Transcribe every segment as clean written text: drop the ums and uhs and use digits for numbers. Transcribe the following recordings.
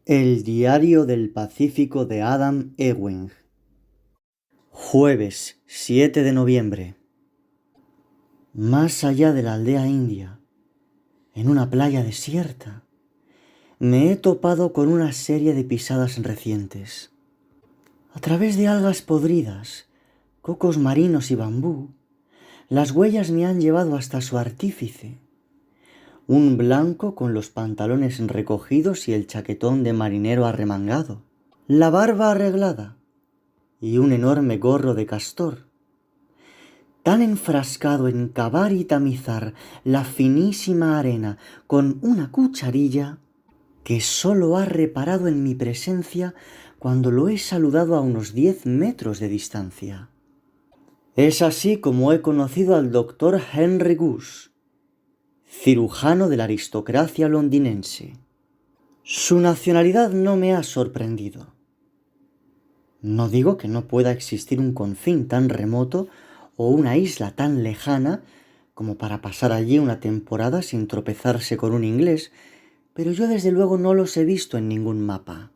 El diario del Pacífico de Adam Ewing. Jueves 7 de noviembre. Más allá de la aldea india, en una playa desierta, me he topado con una serie de pisadas recientes. A través de algas podridas, cocos marinos y bambú, las huellas me han llevado hasta su artífice, un blanco con los pantalones recogidos y el chaquetón de marinero arremangado, la barba arreglada y un enorme gorro de castor, tan enfrascado en cavar y tamizar la finísima arena con una cucharilla, que sólo ha reparado en mi presencia cuando lo he saludado a unos 10 metros de distancia. Es así como he conocido al doctor Henry Goose, cirujano de la aristocracia londinense. Su nacionalidad no me ha sorprendido. No digo que no pueda existir un confín tan remoto o una isla tan lejana como para pasar allí una temporada sin tropezarse con un inglés, pero yo desde luego no los he visto en ningún mapa.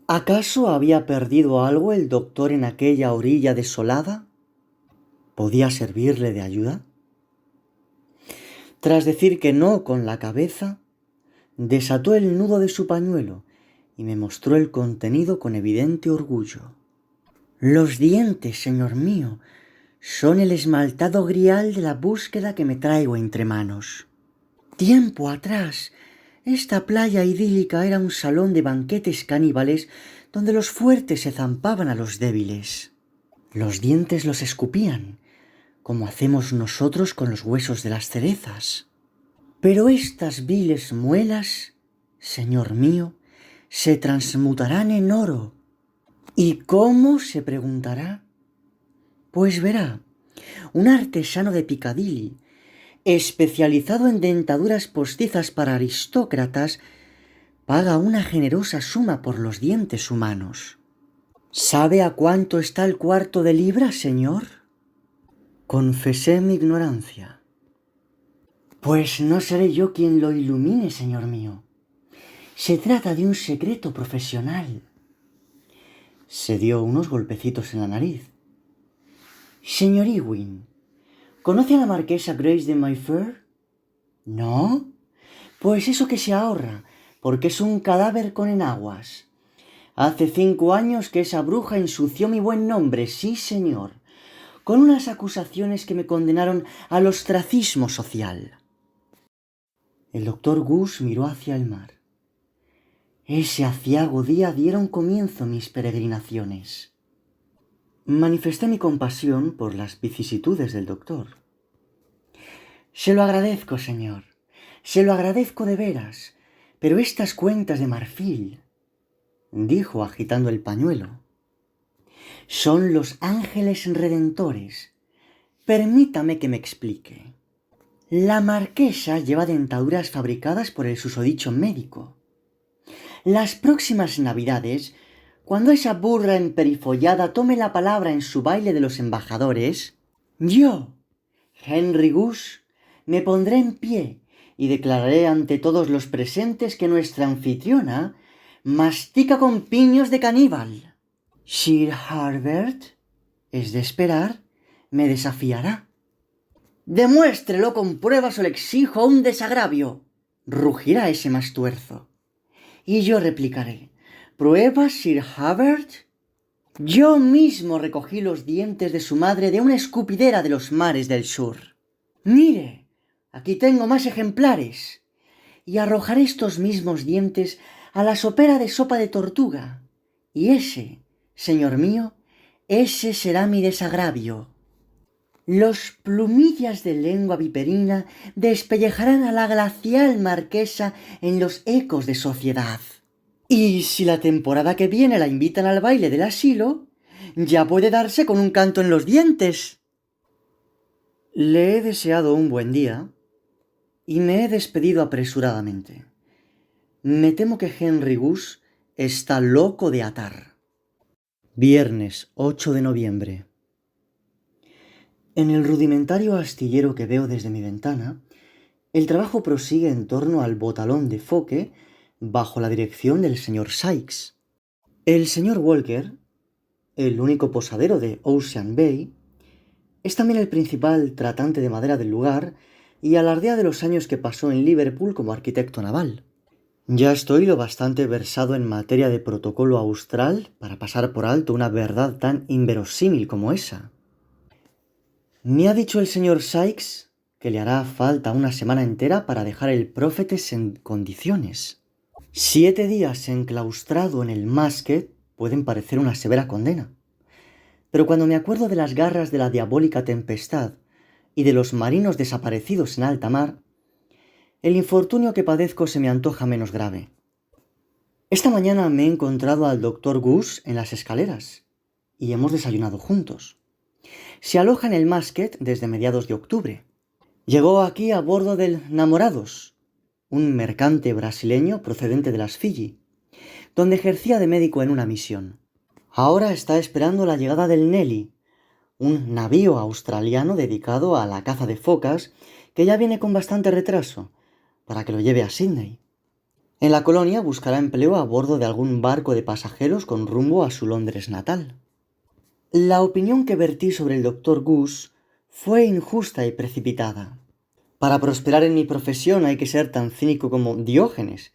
¿Acaso había perdido algo el doctor en aquella orilla desolada? ¿Podía servirle de ayuda? Tras decir que no con la cabeza, desató el nudo de su pañuelo y me mostró el contenido con evidente orgullo. Los dientes, señor mío, son el esmaltado grial de la búsqueda que me traigo entre manos. Tiempo atrás, esta playa idílica era un salón de banquetes caníbales donde los fuertes se zampaban a los débiles. Los dientes los escupían, como hacemos nosotros con los huesos de las cerezas. Pero estas viles muelas, señor mío, se transmutarán en oro. ¿Y cómo?, se preguntará. Pues verá, un artesano de Piccadilly, especializado en dentaduras postizas para aristócratas, paga una generosa suma por los dientes humanos. ¿Sabe a cuánto está el cuarto de libra, señor? Confesé mi ignorancia. Pues no seré yo quien lo ilumine, señor mío. Se trata de un secreto profesional. Se dio unos golpecitos en la nariz. Señor Ewing, ¿conoce a la marquesa Grace de Mayfair? ¿No? Pues eso que se ahorra, porque es un cadáver con enaguas. Hace 5 años que esa bruja ensució mi buen nombre, sí señor, con unas acusaciones que me condenaron al ostracismo social. El doctor Goose miró hacia el mar. Ese aciago día dieron comienzo mis peregrinaciones. Manifesté mi compasión por las vicisitudes del doctor. Se lo agradezco, señor, se lo agradezco de veras, pero estas cuentas de marfil, dijo agitando el pañuelo, son los ángeles redentores. Permítame que me explique. La marquesa lleva dentaduras fabricadas por el susodicho médico. Las próximas navidades, cuando esa burra emperifollada tome la palabra en su baile de los embajadores, yo, Henry Goose, me pondré en pie y declararé ante todos los presentes que nuestra anfitriona mastica con piños de caníbal. Sir Harbert, es de esperar, me desafiará. Demuéstrelo con pruebas o le exijo un desagravio, rugirá ese mastuerzo. Y yo replicaré, ¿pruebas, Sir Harbert? Yo mismo recogí los dientes de su madre de una escupidera de los mares del sur. Mire, aquí tengo más ejemplares. Y arrojaré estos mismos dientes a la sopera de sopa de tortuga. Y ese, señor mío, ese será mi desagravio. Los plumillas de lengua viperina despellejarán a la glacial marquesa en los ecos de sociedad. Y si la temporada que viene la invitan al baile del asilo, ya puede darse con un canto en los dientes. Le he deseado un buen día y me he despedido apresuradamente. Me temo que Henry Goose está loco de atar. Viernes 8 de noviembre. En el rudimentario astillero que veo desde mi ventana, el trabajo prosigue en torno al botalón de foque bajo la dirección del señor Sykes. El señor Walker, el único posadero de Ocean Bay, es también el principal tratante de madera del lugar y alardea de los años que pasó en Liverpool como arquitecto naval. Ya estoy lo bastante versado en materia de protocolo austral para pasar por alto una verdad tan inverosímil como esa. Me ha dicho el señor Sykes que le hará falta una semana entera para dejar el Prophetess en condiciones. 7 días enclaustrado en el Musket pueden parecer una severa condena. Pero cuando me acuerdo de las garras de la diabólica tempestad y de los marinos desaparecidos en alta mar, el infortunio que padezco se me antoja menos grave. Esta mañana me he encontrado al doctor Goose en las escaleras y hemos desayunado juntos. Se aloja en el Musket desde mediados de octubre. Llegó aquí a bordo del Namorados, un mercante brasileño procedente de las Fiji, donde ejercía de médico en una misión. Ahora está esperando la llegada del Nelly, un navío australiano dedicado a la caza de focas que ya viene con bastante retraso, para que lo lleve a Sídney. En la colonia buscará empleo a bordo de algún barco de pasajeros con rumbo a su Londres natal. La opinión que vertí sobre el doctor Goose fue injusta y precipitada. Para prosperar en mi profesión hay que ser tan cínico como Diógenes,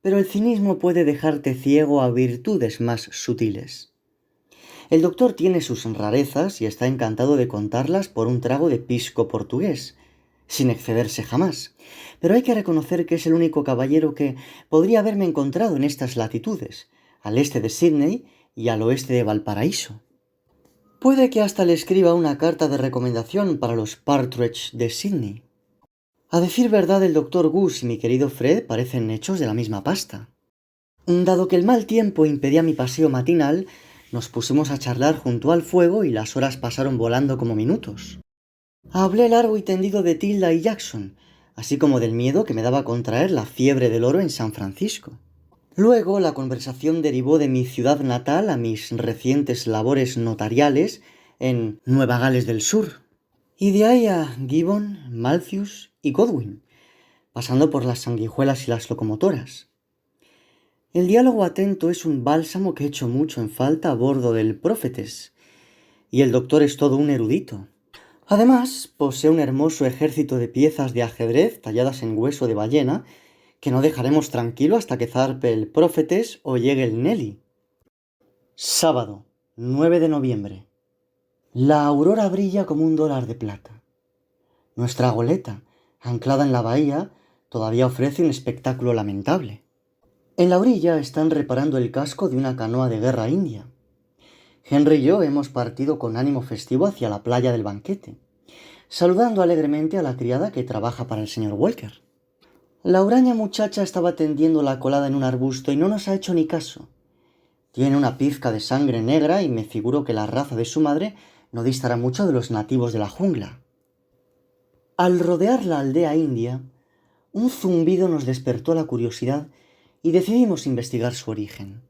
pero el cinismo puede dejarte ciego a virtudes más sutiles. El doctor tiene sus rarezas y está encantado de contarlas por un trago de pisco portugués, sin excederse jamás, pero hay que reconocer que es el único caballero que podría haberme encontrado en estas latitudes, al este de Sídney y al oeste de Valparaíso. Puede que hasta le escriba una carta de recomendación para los Partridge de Sídney. A decir verdad, el doctor Goose y mi querido Fred parecen hechos de la misma pasta. Dado que el mal tiempo impedía mi paseo matinal, nos pusimos a charlar junto al fuego y las horas pasaron volando como minutos. Hablé largo y tendido de Tilda y Jackson, así como del miedo que me daba contraer la fiebre del oro en San Francisco. Luego la conversación derivó de mi ciudad natal a mis recientes labores notariales en Nueva Gales del Sur, y de ahí a Gibbon, Malthus y Godwin, pasando por las sanguijuelas y las locomotoras. El diálogo atento es un bálsamo que echo mucho en falta a bordo del Prophetess, y el doctor es todo un erudito. Además, posee un hermoso ejército de piezas de ajedrez talladas en hueso de ballena que no dejaremos tranquilo hasta que zarpe el Prophetess o llegue el Nelly. Sábado, 9 de noviembre. La aurora brilla como un dólar de plata. Nuestra goleta, anclada en la bahía, todavía ofrece un espectáculo lamentable. En la orilla están reparando el casco de una canoa de guerra india. Henry y yo hemos partido con ánimo festivo hacia la playa del Banquete, saludando alegremente a la criada que trabaja para el señor Walker. La huraña muchacha estaba tendiendo la colada en un arbusto y no nos ha hecho ni caso. Tiene una pizca de sangre negra y me figuro que la raza de su madre no distará mucho de los nativos de la jungla. Al rodear la aldea india, un zumbido nos despertó la curiosidad y decidimos investigar su origen.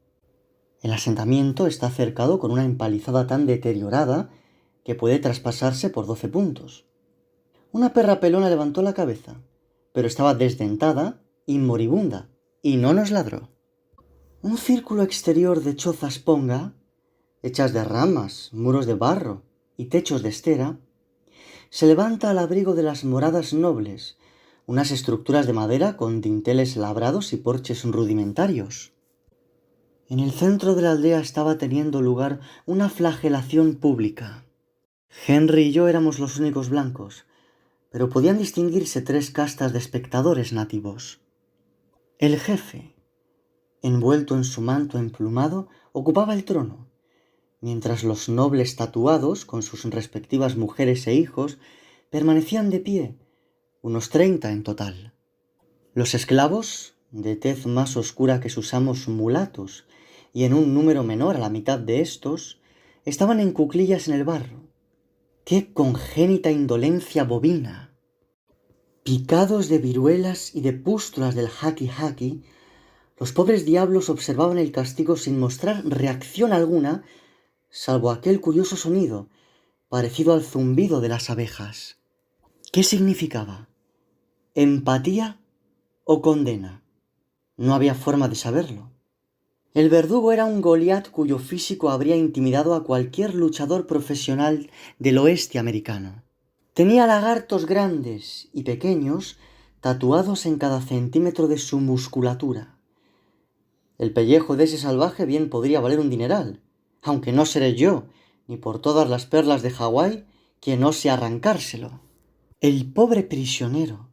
El asentamiento está cercado con una empalizada tan deteriorada que puede traspasarse por 12 puntos. Una perra pelona levantó la cabeza, pero estaba desdentada y moribunda, y no nos ladró. Un círculo exterior de chozas ponga, hechas de ramas, muros de barro y techos de estera, se levanta al abrigo de las moradas nobles, unas estructuras de madera con dinteles labrados y porches rudimentarios. En el centro de la aldea estaba teniendo lugar una flagelación pública. Henry y yo éramos los únicos blancos, pero podían distinguirse 3 castas de espectadores nativos. El jefe, envuelto en su manto emplumado, ocupaba el trono, mientras los nobles tatuados, con sus respectivas mujeres e hijos, permanecían de pie, unos 30 en total. Los esclavos, de tez más oscura que sus amos mulatos, y en un número menor a la mitad de estos, estaban en cuclillas en el barro. ¡Qué congénita indolencia bovina! Picados de viruelas y de pústulas del haki-haki, los pobres diablos observaban el castigo sin mostrar reacción alguna, salvo aquel curioso sonido, parecido al zumbido de las abejas. ¿Qué significaba? ¿Empatía o condena? No había forma de saberlo. El verdugo era un Goliat cuyo físico habría intimidado a cualquier luchador profesional del oeste americano. Tenía lagartos grandes y pequeños tatuados en cada centímetro de su musculatura. El pellejo de ese salvaje bien podría valer un dineral, aunque no seré yo, ni por todas las perlas de Hawái, quien ose arrancárselo. El pobre prisionero,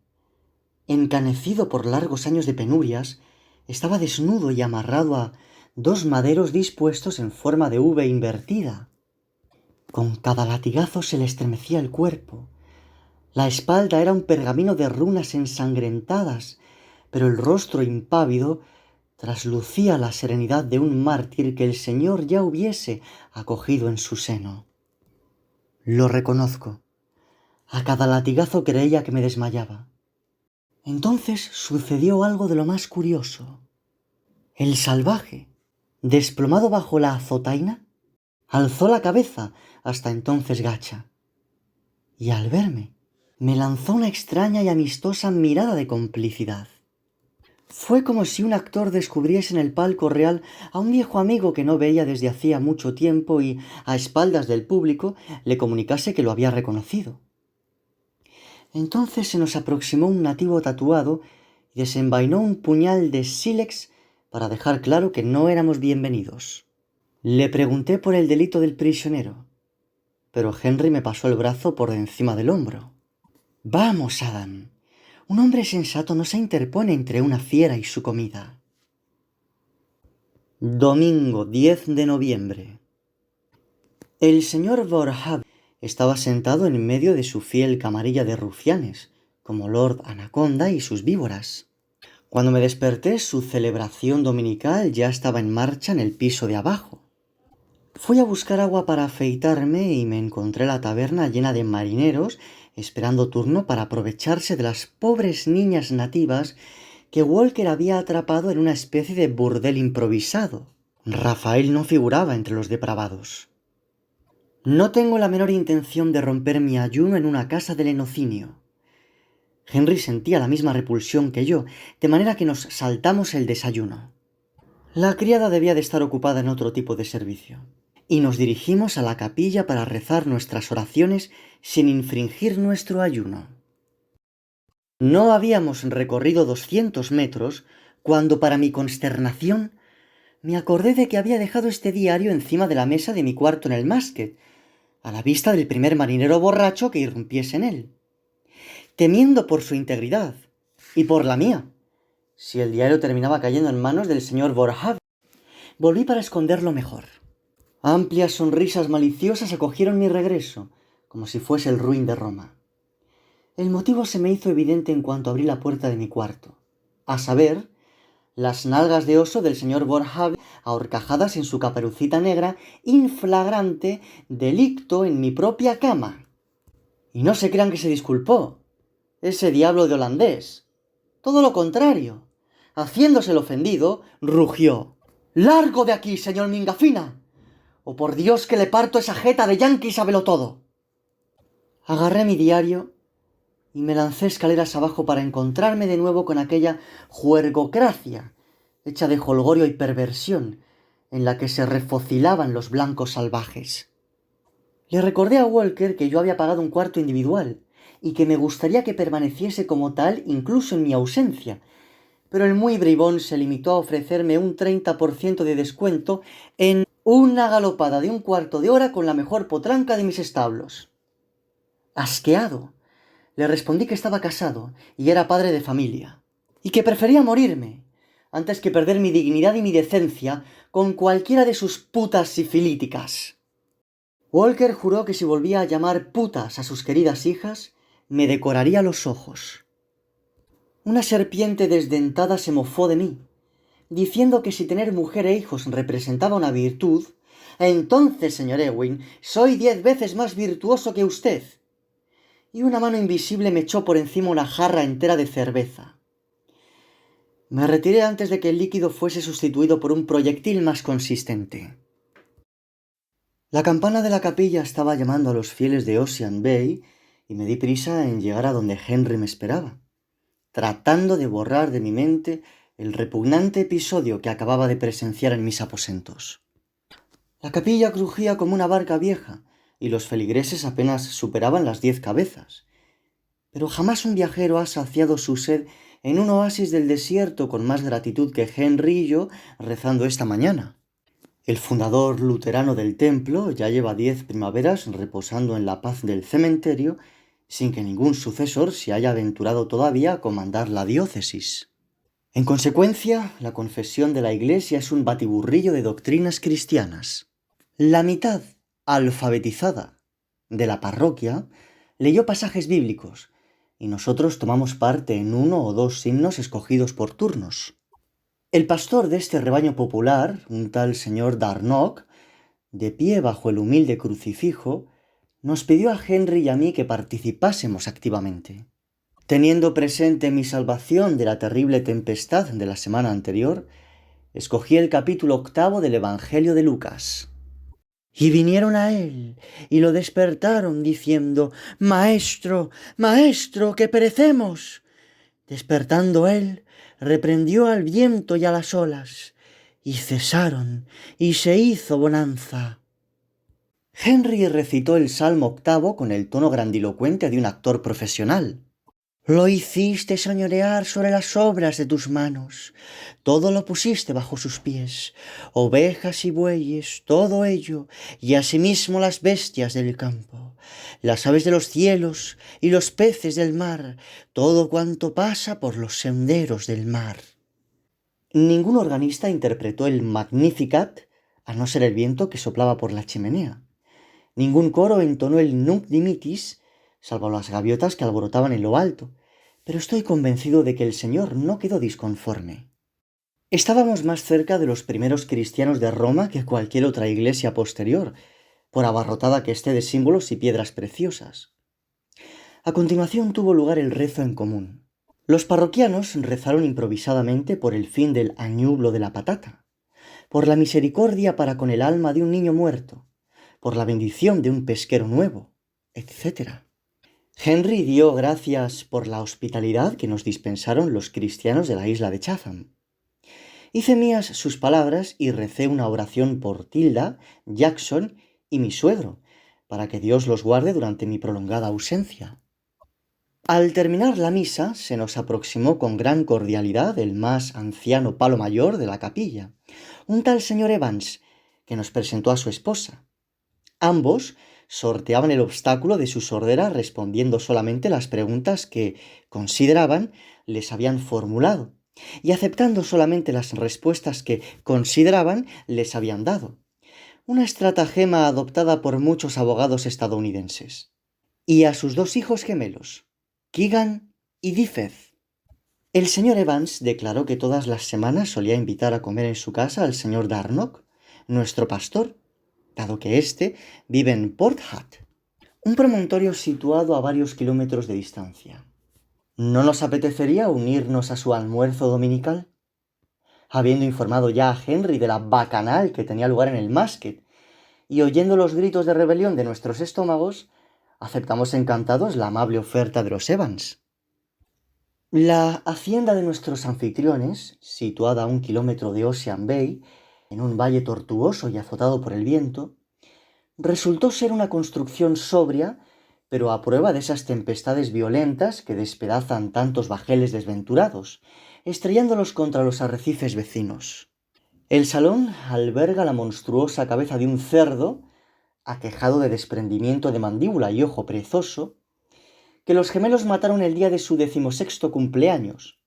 encanecido por largos años de penurias, estaba desnudo y amarrado a 2 maderos dispuestos en forma de V invertida. Con cada latigazo se le estremecía el cuerpo. La espalda era un pergamino de runas ensangrentadas, pero el rostro impávido traslucía la serenidad de un mártir que el Señor ya hubiese acogido en su seno. Lo reconozco. A cada latigazo creía que me desmayaba. Entonces sucedió algo de lo más curioso. El salvaje, desplomado bajo la azotaina, alzó la cabeza, hasta entonces gacha, y al verme, me lanzó una extraña y amistosa mirada de complicidad. Fue como si un actor descubriese en el palco real a un viejo amigo que no veía desde hacía mucho tiempo y, a espaldas del público, le comunicase que lo había reconocido. Entonces se nos aproximó un nativo tatuado y desenvainó un puñal de sílex para dejar claro que no éramos bienvenidos. Le pregunté por el delito del prisionero, pero Henry me pasó el brazo por encima del hombro. «Vamos, Adam. Un hombre sensato no se interpone entre una fiera y su comida». Domingo 10 de noviembre. El señor Borhave estaba sentado en medio de su fiel camarilla de rufianes, como Lord Anaconda y sus víboras. Cuando me desperté, su celebración dominical ya estaba en marcha en el piso de abajo. Fui a buscar agua para afeitarme y me encontré la taberna llena de marineros esperando turno para aprovecharse de las pobres niñas nativas que Walker había atrapado en una especie de burdel improvisado. Rafael no figuraba entre los depravados. No tengo la menor intención de romper mi ayuno en una casa de lenocinio. Henry sentía la misma repulsión que yo, de manera que nos saltamos el desayuno. La criada debía de estar ocupada en otro tipo de servicio, y nos dirigimos a la capilla para rezar nuestras oraciones sin infringir nuestro ayuno. No habíamos recorrido 200 metros cuando, para mi consternación, me acordé de que había dejado este diario encima de la mesa de mi cuarto en el Masket, a la vista del primer marinero borracho que irrumpiese en él. Temiendo por su integridad y por la mía, si el diario terminaba cayendo en manos del señor Borhave, volví para esconderlo mejor. Amplias sonrisas maliciosas acogieron mi regreso, como si fuese el ruin de Roma. El motivo se me hizo evidente en cuanto abrí la puerta de mi cuarto, a saber, las nalgas de oso del señor Borhave ahorcajadas en su caperucita negra in flagrante delicto en mi propia cama. Y no se crean que se disculpó, ese diablo de holandés. Todo lo contrario. Haciéndose el ofendido, rugió: «¡Largo de aquí, señor Mingafina! ¡O por Dios que le parto esa jeta de yanqui sabelotodo!». Agarré mi diario y me lancé escaleras abajo para encontrarme de nuevo con aquella juergocracia hecha de jolgorio y perversión en la que se refocilaban los blancos salvajes. Le recordé a Walker que yo había pagado un cuarto individual y que me gustaría que permaneciese como tal incluso en mi ausencia, pero el muy bribón se limitó a ofrecerme un 30% de descuento en una galopada de un cuarto de hora con la mejor potranca de mis establos. Asqueado, le respondí que estaba casado y era padre de familia, y que prefería morirme antes que perder mi dignidad y mi decencia con cualquiera de sus putas sifilíticas. Walker juró que si volvía a llamar putas a sus queridas hijas, me decoraría los ojos. Una serpiente desdentada se mofó de mí, diciendo que si tener mujer e hijos representaba una virtud, entonces, señor Ewing, soy 10 veces más virtuoso que usted. Y una mano invisible me echó por encima una jarra entera de cerveza. Me retiré antes de que el líquido fuese sustituido por un proyectil más consistente. La campana de la capilla estaba llamando a los fieles de Ocean Bay y me di prisa en llegar a donde Henry me esperaba, tratando de borrar de mi mente el repugnante episodio que acababa de presenciar en mis aposentos. La capilla crujía como una barca vieja, y los feligreses apenas superaban las 10 cabezas. Pero jamás un viajero ha saciado su sed en un oasis del desierto con más gratitud que Henry y yo rezando esta mañana. El fundador luterano del templo ya lleva 10 primaveras reposando en la paz del cementerio sin que ningún sucesor se haya aventurado todavía a comandar la diócesis. En consecuencia, la confesión de la Iglesia es un batiburrillo de doctrinas cristianas. La mitad alfabetizada de la parroquia leyó pasajes bíblicos y nosotros tomamos parte en 1 o 2 himnos escogidos por turnos. El pastor de este rebaño popular, un tal señor Darnock, de pie bajo el humilde crucifijo, nos pidió a Henry y a mí que participásemos activamente. Teniendo presente mi salvación de la terrible tempestad de la semana anterior, escogí el capítulo 8 del Evangelio de Lucas. Y vinieron a él, y lo despertaron, diciendo: Maestro, Maestro, que perecemos. Despertando él, reprendió al viento y a las olas, y cesaron, y se hizo bonanza. Henry recitó el Salmo 8 con el tono grandilocuente de un actor profesional. Lo hiciste señorear sobre las obras de tus manos, todo lo pusiste bajo sus pies, ovejas y bueyes, todo ello, y asimismo las bestias del campo, las aves de los cielos y los peces del mar, todo cuanto pasa por los senderos del mar. Ningún organista interpretó el Magnificat, a no ser el viento que soplaba por la chimenea. Ningún coro entonó el Nunc Dimittis, salvo las gaviotas que alborotaban en lo alto, pero estoy convencido de que el Señor no quedó disconforme. Estábamos más cerca de los primeros cristianos de Roma que cualquier otra iglesia posterior, por abarrotada que esté de símbolos y piedras preciosas. A continuación tuvo lugar el rezo en común. Los parroquianos rezaron improvisadamente por el fin del añublo de la patata, por la misericordia para con el alma de un niño muerto, por la bendición de un pesquero nuevo, etc. Henry dio gracias por la hospitalidad que nos dispensaron los cristianos de la isla de Chatham. Hice mías sus palabras y recé una oración por Tilda, Jackson y mi suegro, para que Dios los guarde durante mi prolongada ausencia. Al terminar la misa, se nos aproximó con gran cordialidad el más anciano palo mayor de la capilla, un tal señor Evans, que nos presentó a su esposa. Ambos sorteaban el obstáculo de su sordera respondiendo solamente las preguntas que consideraban les habían formulado y aceptando solamente las respuestas que consideraban les habían dado. Una estratagema adoptada por muchos abogados estadounidenses. Y a sus 2 hijos gemelos, Keegan y Difez. El señor Evans declaró que todas las semanas solía invitar a comer en su casa al señor Darnock, nuestro pastor, dado que éste vive en Port Hat, un promontorio situado a varios kilómetros de distancia. ¿No nos apetecería unirnos a su almuerzo dominical? Habiendo informado ya a Henry de la bacanal que tenía lugar en el Musket, y oyendo los gritos de rebelión de nuestros estómagos, aceptamos encantados la amable oferta de los Evans. La hacienda de nuestros anfitriones, situada a 1 kilómetro de Ocean Bay, en un valle tortuoso y azotado por el viento, resultó ser una construcción sobria, pero a prueba de esas tempestades violentas que despedazan tantos bajeles desventurados, estrellándolos contra los arrecifes vecinos. El salón alberga la monstruosa cabeza de un cerdo, aquejado de desprendimiento de mandíbula y ojo perezoso, que los gemelos mataron el día de su 16º cumpleaños,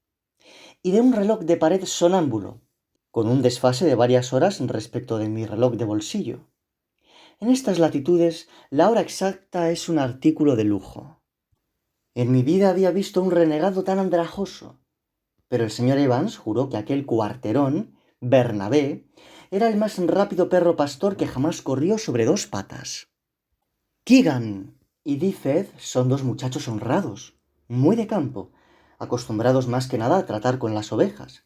y de un reloj de pared sonámbulo, con un desfase de varias horas respecto de mi reloj de bolsillo. En estas latitudes, la hora exacta es un artículo de lujo. En mi vida había visto un renegado tan andrajoso, pero el señor Evans juró que aquel cuarterón, Bernabé, era el más rápido perro pastor que jamás corrió sobre 2 patas. Keegan y Difez son 2 muchachos honrados, muy de campo, acostumbrados más que nada a tratar con las ovejas.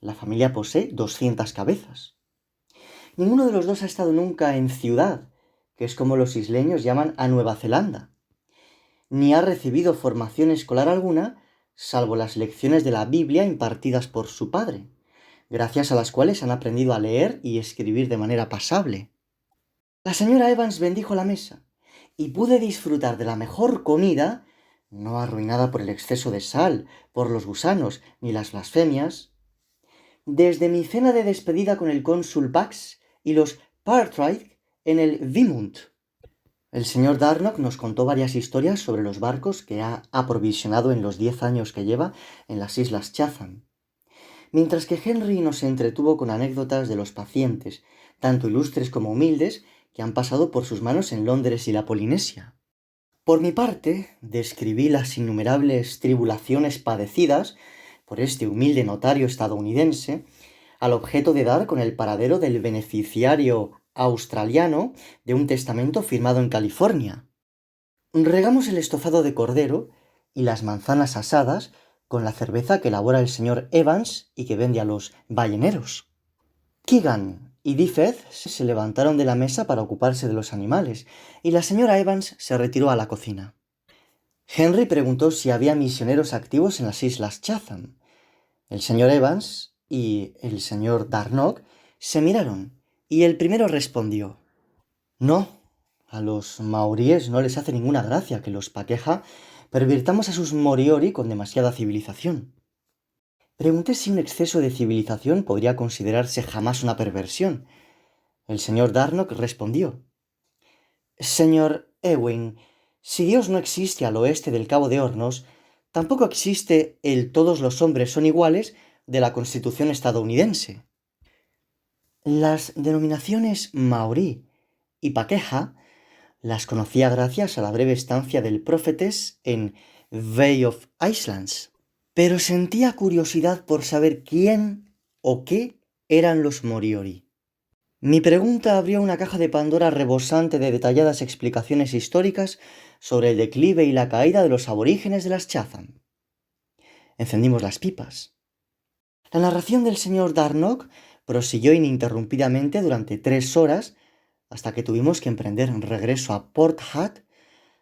La familia posee 200 cabezas. Ninguno de los 2 ha estado nunca en ciudad, que es como los isleños llaman a Nueva Zelanda, ni ha recibido formación escolar alguna, salvo las lecciones de la Biblia impartidas por su padre, gracias a las cuales han aprendido a leer y escribir de manera pasable. La señora Evans bendijo la mesa, y pude disfrutar de la mejor comida, no arruinada por el exceso de sal, por los gusanos ni las blasfemias, desde mi cena de despedida con el cónsul Bax y los Partridge en el Weymouth. El señor Darnock nos contó varias historias sobre los barcos que ha aprovisionado en los 10 años que lleva en las Islas Chatham, mientras que Henry nos entretuvo con anécdotas de los pacientes, tanto ilustres como humildes, que han pasado por sus manos en Londres y la Polinesia. Por mi parte, describí las innumerables tribulaciones padecidas por este humilde notario estadounidense, al objeto de dar con el paradero del beneficiario australiano de un testamento firmado en California. Regamos el estofado de cordero y las manzanas asadas con la cerveza que elabora el señor Evans y que vende a los balleneros. Keegan y Diffeth se levantaron de la mesa para ocuparse de los animales, y la señora Evans se retiró a la cocina. Henry preguntó si había misioneros activos en las Islas Chatham. El señor Evans y el señor Darnock se miraron, y el primero respondió: «No, a los maoríes no les hace ninguna gracia que los Pakeha pervirtamos a sus moriori con demasiada civilización». Pregunté si un exceso de civilización podría considerarse jamás una perversión. El señor Darnock respondió: «Señor Ewing, si Dios no existe al oeste del Cabo de Hornos, tampoco existe el todos los hombres son iguales de la Constitución estadounidense». Las denominaciones maorí y pakeha las conocía gracias a la breve estancia del Prófetes en Bay of Islands, pero sentía curiosidad por saber quién o qué eran los moriori. Mi pregunta abrió una caja de Pandora rebosante de detalladas explicaciones históricas sobre el declive y la caída de los aborígenes de las Chatham. Encendimos las pipas. La narración del señor Darnock prosiguió ininterrumpidamente durante 3 horas, hasta que tuvimos que emprender regreso a Port Hat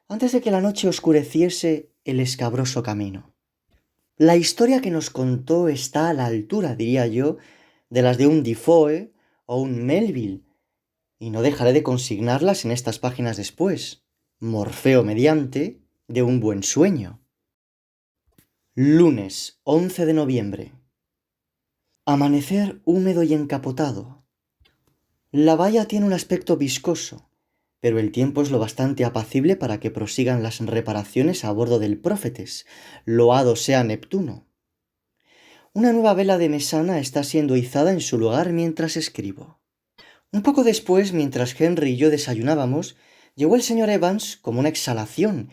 antes de que la noche oscureciese el escabroso camino. La historia que nos contó está a la altura, diría yo, de las de un Defoe o un Melville, y no dejaré de consignarlas en estas páginas después, Morfeo mediante, de un buen sueño. Lunes 11 de noviembre. Amanecer húmedo y encapotado. La bahía tiene un aspecto viscoso, pero el tiempo es lo bastante apacible para que prosigan las reparaciones a bordo del Prófetes, loado sea Neptuno. Una nueva vela de mesana está siendo izada en su lugar mientras escribo. Un poco después, mientras Henry y yo desayunábamos, llegó el señor Evans como una exhalación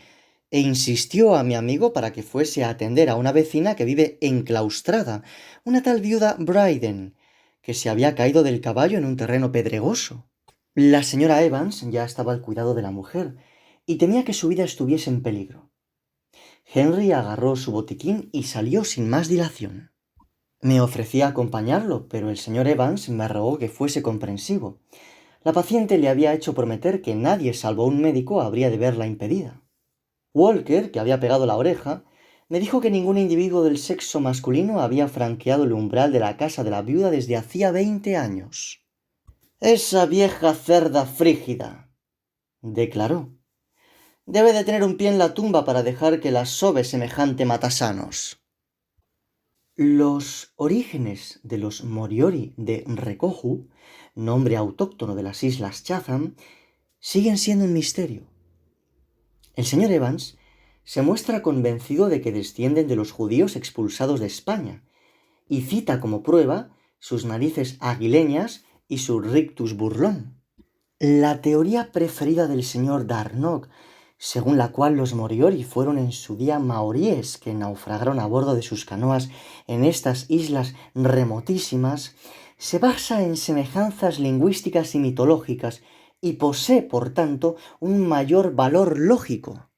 e insistió a mi amigo para que fuese a atender a una vecina que vive enclaustrada, una tal viuda Bryden, que se había caído del caballo en un terreno pedregoso. La señora Evans ya estaba al cuidado de la mujer y temía que su vida estuviese en peligro. Henry agarró su botiquín y salió sin más dilación. Me ofrecí a acompañarlo, pero el señor Evans me rogó que fuese comprensivo. La paciente le había hecho prometer que nadie salvo un médico habría de verla impedida. Walker, que había pegado la oreja, me dijo que ningún individuo del sexo masculino había franqueado el umbral de la casa de la viuda desde hacía 20 años. «Esa vieja cerda frígida», declaró, «debe de tener un pie en la tumba para dejar que la sobe semejante matasanos». Los orígenes de los moriori de Rekohu, nombre autóctono de las Islas Chatham, siguen siendo un misterio. El señor Evans se muestra convencido de que descienden de los judíos expulsados de España y cita como prueba sus narices aguileñas y su rictus burlón. La teoría preferida del señor Darnock, según la cual los moriori fueron en su día maoríes que naufragaron a bordo de sus canoas en estas islas remotísimas, se basa en semejanzas lingüísticas y mitológicas y posee, por tanto, un mayor valor lógico.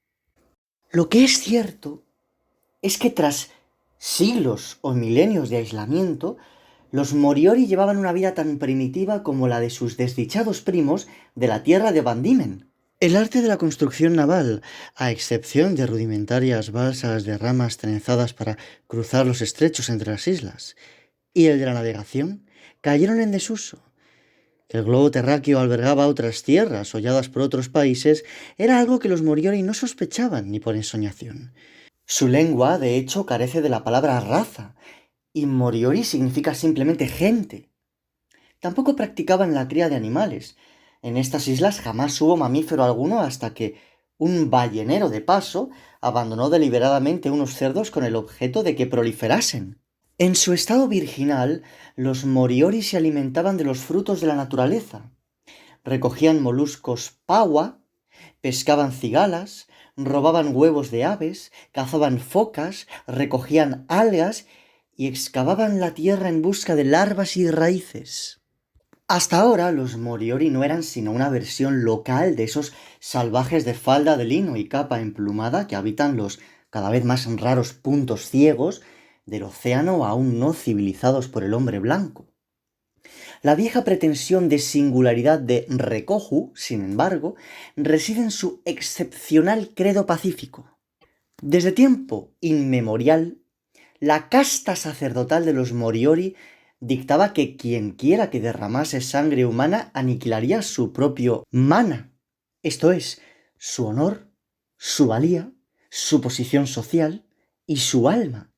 Lo que es cierto es que tras siglos o milenios de aislamiento, los moriori llevaban una vida tan primitiva como la de sus desdichados primos de la tierra de Van Diemen. El arte de la construcción naval, a excepción de rudimentarias balsas de ramas trenzadas para cruzar los estrechos entre las islas, y el de la navegación, cayeron en desuso. El globo terráqueo albergaba otras tierras holladas por otros países, era algo que los Moriori no sospechaban ni por ensoñación. Su lengua, de hecho, carece de la palabra raza, y Moriori significa simplemente gente. Tampoco practicaban la cría de animales. En estas islas jamás hubo mamífero alguno hasta que un ballenero de paso abandonó deliberadamente unos cerdos con el objeto de que proliferasen. En su estado virginal, los Moriori se alimentaban de los frutos de la naturaleza. Recogían moluscos paua, pescaban cigalas, robaban huevos de aves, cazaban focas, recogían algas y excavaban la tierra en busca de larvas y raíces. Hasta ahora los Moriori no eran sino una versión local de esos salvajes de falda de lino y capa emplumada que habitan los cada vez más raros puntos ciegos del océano aún no civilizados por el hombre blanco. La vieja pretensión de singularidad de Rekoju, sin embargo, reside en su excepcional credo pacífico. Desde tiempo inmemorial, la casta sacerdotal de los Moriori dictaba que quienquiera que derramase sangre humana aniquilaría su propio mana, esto es, su honor, su valía, su posición social y su alma.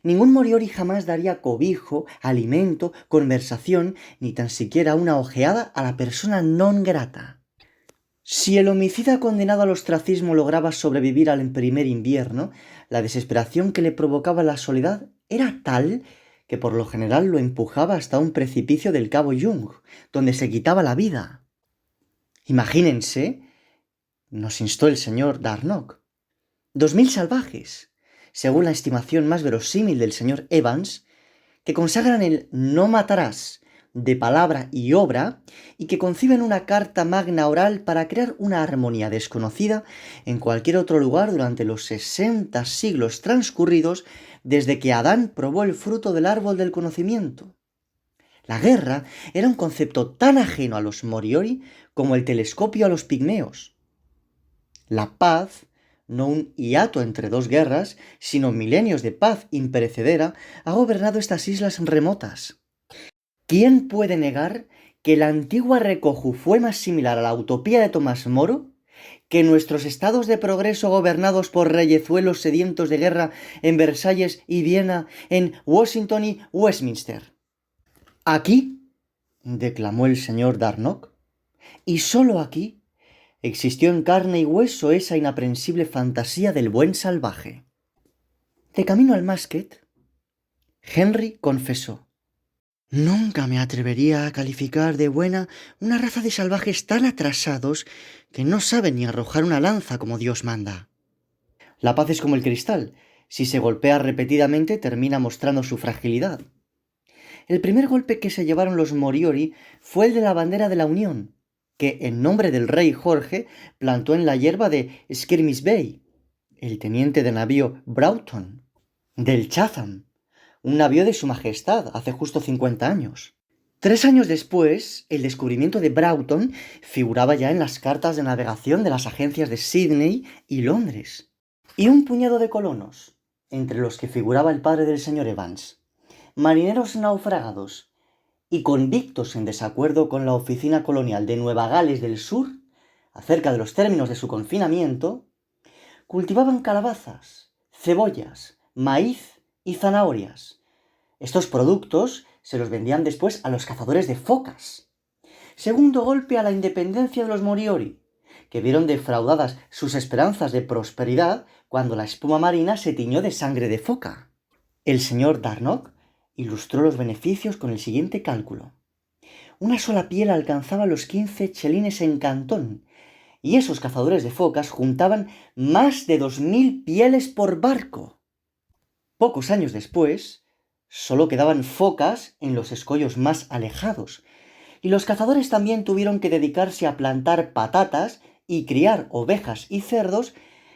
Ningún Moriori jamás daría cobijo, alimento, conversación, ni tan siquiera una ojeada a la persona non grata. Si el homicida condenado al ostracismo lograba sobrevivir al primer invierno, la desesperación que le provocaba la soledad era tal que por lo general lo empujaba hasta un precipicio del cabo Young, donde se quitaba la vida. Imagínense, nos instó el señor Darnock, 2000 salvajes, según la estimación más verosímil del señor Evans, que consagran el no matarás de palabra y obra y que conciben una carta magna oral para crear una armonía desconocida en cualquier otro lugar durante los 60 siglos transcurridos desde que Adán probó el fruto del árbol del conocimiento. La guerra era un concepto tan ajeno a los Moriori como el telescopio a los pigmeos. La paz, no un hiato entre dos guerras, sino milenios de paz imperecedera, ha gobernado estas islas remotas. ¿Quién puede negar que la antigua Rekoju fue más similar a la utopía de Tomás Moro que nuestros estados de progreso gobernados por reyezuelos sedientos de guerra en Versalles y Viena, en Washington y Westminster? Aquí, declamó el señor Darnock, y sólo aquí, existió en carne y hueso esa inaprensible fantasía del buen salvaje. De camino al masket, Henry confesó: «Nunca me atrevería a calificar de buena una raza de salvajes tan atrasados que no saben ni arrojar una lanza como Dios manda. La paz es como el cristal. Si se golpea repetidamente, termina mostrando su fragilidad. El primer golpe que se llevaron los Moriori fue el de la bandera de la Unión, que en nombre del rey Jorge plantó en la hierba de Skirmish Bay, el teniente de navío Broughton, del Chatham, un navío de su majestad hace justo 50 años. 3 años después, el descubrimiento de Broughton figuraba ya en las cartas de navegación de las agencias de Sídney y Londres. Y un puñado de colonos, entre los que figuraba el padre del señor Evans, marineros naufragados y convictos en desacuerdo con la oficina colonial de Nueva Gales del Sur, acerca de los términos de su confinamiento, cultivaban calabazas, cebollas, maíz y zanahorias. Estos productos se los vendían después a los cazadores de focas. Segundo golpe a la independencia de los Moriori, que vieron defraudadas sus esperanzas de prosperidad cuando la espuma marina se tiñó de sangre de foca. El señor Darnock ilustró los beneficios con el siguiente cálculo. Una sola piel alcanzaba los 15 chelines en Cantón, y esos cazadores de focas juntaban más de 2000 pieles por barco. Pocos años después, solo quedaban focas en los escollos más alejados, y los cazadores también tuvieron que dedicarse a plantar patatas y criar ovejas y cerdos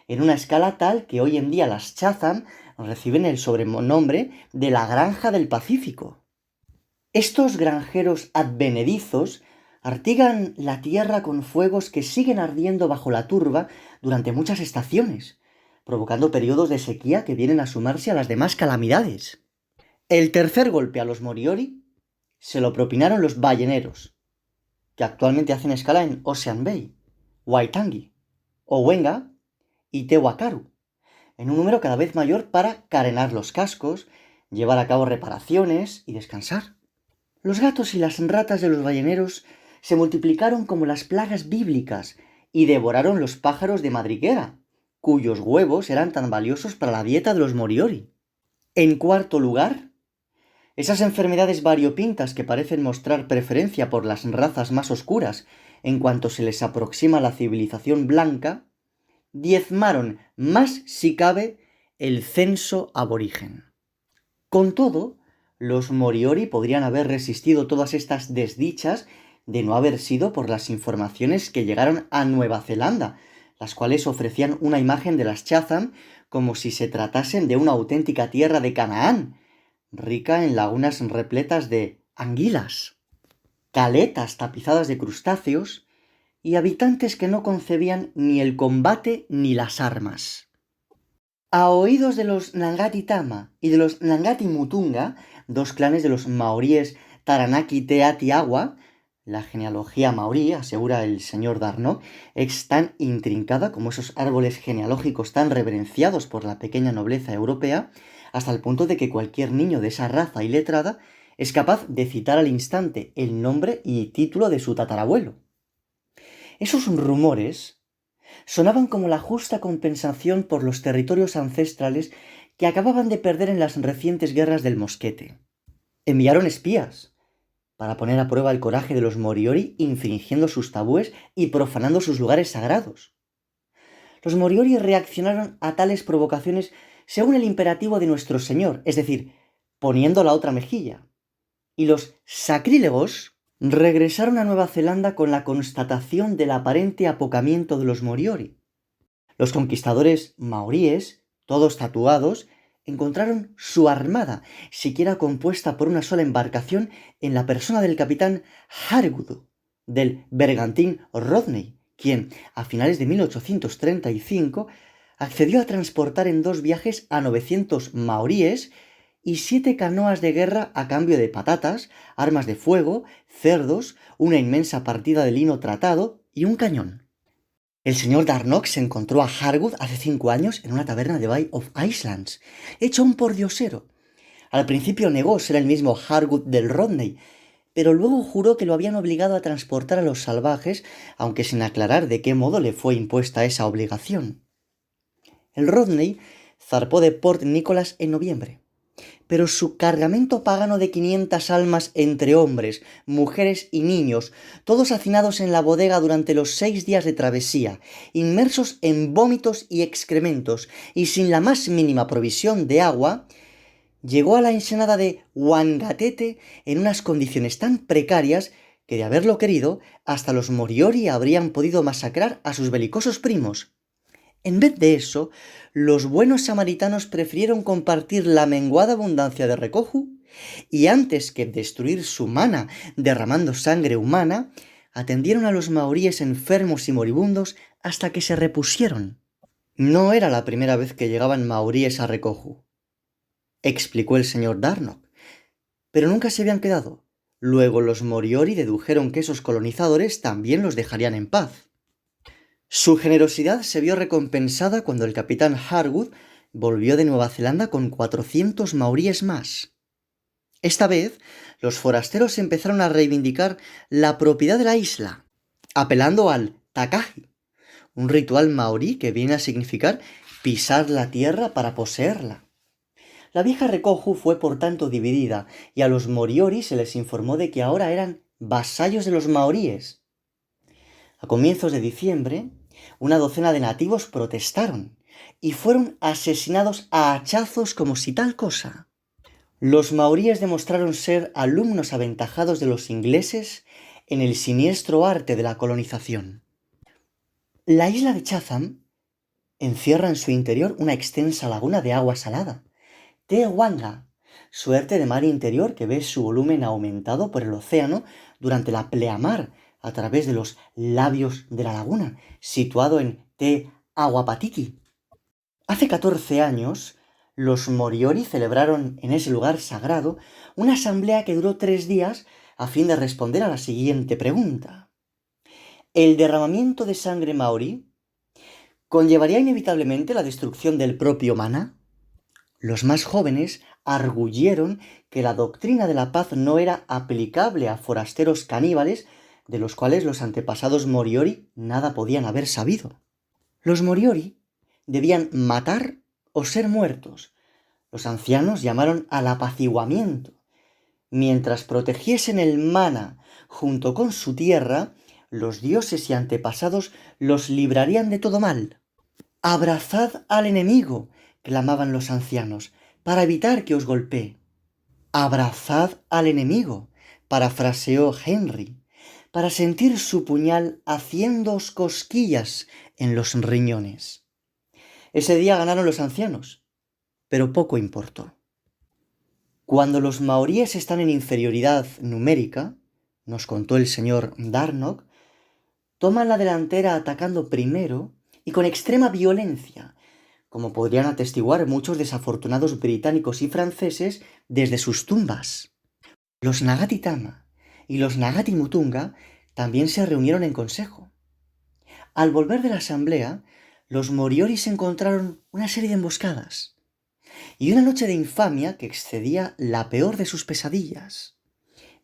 en una escala tal que hoy en día las Chatham reciben el sobrenombre de la Granja del Pacífico. Estos granjeros advenedizos Artigan la tierra con fuegos que siguen ardiendo bajo la turba durante muchas estaciones, provocando periodos de sequía que vienen a sumarse a las demás calamidades. El tercer golpe a los Moriori se lo propinaron los balleneros, que actualmente hacen escala en Ocean Bay, Waitangi, Owenga y Tehuacaru, en un número cada vez mayor para carenar los cascos, llevar a cabo reparaciones y descansar. Los gatos y las ratas de los balleneros se multiplicaron como las plagas bíblicas y devoraron los pájaros de madriguera, cuyos huevos eran tan valiosos para la dieta de los Moriori. En cuarto lugar, esas enfermedades variopintas que parecen mostrar preferencia por las razas más oscuras en cuanto se les aproxima la civilización blanca, diezmaron más si cabe el censo aborigen. Con todo, los Moriori podrían haber resistido todas estas desdichas de no haber sido por las informaciones que llegaron a Nueva Zelanda, las cuales ofrecían una imagen de las Chatham como si se tratasen de una auténtica tierra de Canaán, rica en lagunas repletas de anguilas, caletas tapizadas de crustáceos y habitantes que no concebían ni el combate ni las armas. A oídos de los Ngati Tama y de los Ngati Mutunga, dos clanes de los maoríes Taranaki Te Atiawa, la genealogía maorí, asegura el señor Darnock, es tan intrincada como esos árboles genealógicos tan reverenciados por la pequeña nobleza europea, hasta el punto de que cualquier niño de esa raza iletrada es capaz de citar al instante el nombre y título de su tatarabuelo. Esos rumores sonaban como la justa compensación por los territorios ancestrales que acababan de perder en las recientes guerras del Mosquete. Enviaron espías para poner a prueba el coraje de los Moriori infringiendo sus tabúes y profanando sus lugares sagrados. Los Moriori reaccionaron a tales provocaciones según el imperativo de nuestro Señor, es decir, poniendo la otra mejilla. Y los sacrílegos regresaron a Nueva Zelanda con la constatación del aparente apocamiento de los Moriori. Los conquistadores maoríes, todos tatuados, encontraron su armada, siquiera compuesta por una sola embarcación, en la persona del capitán Hargood, del bergantín Rodney, quien, a finales de 1835, accedió a transportar en 2 viajes a 900 maoríes y 7 canoas de guerra a cambio de patatas, armas de fuego, cerdos, una inmensa partida de lino tratado y un cañón. El señor Darnock se encontró a Hargood hace 5 años en una taberna de Bay of Islands, hecho un pordiosero. Al principio negó ser el mismo Hargood del Rodney, pero luego juró que lo habían obligado a transportar a los salvajes, aunque sin aclarar de qué modo le fue impuesta esa obligación. El Rodney zarpó de Port Nicholas en noviembre, pero su cargamento pagano de 500 almas entre hombres, mujeres y niños, todos hacinados en la bodega durante los 6 días de travesía, inmersos en vómitos y excrementos y sin la más mínima provisión de agua, llegó a la ensenada de Wangatete en unas condiciones tan precarias que, de haberlo querido, hasta los Moriori habrían podido masacrar a sus belicosos primos. En vez de eso, los buenos samaritanos prefirieron compartir la menguada abundancia de recoju y, antes que destruir su mana derramando sangre humana, atendieron a los maoríes enfermos y moribundos hasta que se repusieron. No era la primera vez que llegaban maoríes a recoju, explicó el señor Darnock, pero nunca se habían quedado. Luego los Moriori dedujeron que esos colonizadores también los dejarían en paz. Su generosidad se vio recompensada cuando el capitán Hargood volvió de Nueva Zelanda con 400 maoríes más. Esta vez, los forasteros empezaron a reivindicar la propiedad de la isla, apelando al takaji, un ritual maorí que viene a significar pisar la tierra para poseerla. La vieja recoju fue por tanto dividida y a los Moriori se les informó de que ahora eran vasallos de los maoríes. A comienzos de diciembre, una docena de nativos protestaron y fueron asesinados a hachazos como si tal cosa. Los maoríes demostraron ser alumnos aventajados de los ingleses en el siniestro arte de la colonización. La isla de Chatham encierra en su interior una extensa laguna de agua salada, Tehuanga, suerte de mar interior que ve su volumen aumentado por el océano durante la pleamar, a través de los labios de la laguna, situado en Te Aguapatiki. Hace 14 años, los Moriori celebraron en ese lugar sagrado una asamblea que duró 3 días a fin de responder a la siguiente pregunta. ¿El derramamiento de sangre maorí conllevaría inevitablemente la destrucción del propio Mana? Los más jóvenes arguyeron que la doctrina de la paz no era aplicable a forasteros caníbales de los cuales los antepasados Moriori nada podían haber sabido. Los Moriori debían matar o ser muertos. Los ancianos llamaron al apaciguamiento. Mientras protegiesen el Mana junto con su tierra, los dioses y antepasados los librarían de todo mal. «Abrazad al enemigo», clamaban los ancianos, «para evitar que os golpee». «Abrazad al enemigo», parafraseó Henry, «para sentir su puñal haciéndoos cosquillas en los riñones». Ese día ganaron los ancianos, pero poco importó. Cuando los maoríes están en inferioridad numérica, nos contó el señor Darnock, toman la delantera atacando primero y con extrema violencia, como podrían atestiguar muchos desafortunados británicos y franceses desde sus tumbas. Los Nagati Tama y los Nagati Mutunga también se reunieron en consejo. Al volver de la asamblea, los Morioris encontraron una serie de emboscadas y una noche de infamia que excedía la peor de sus pesadillas.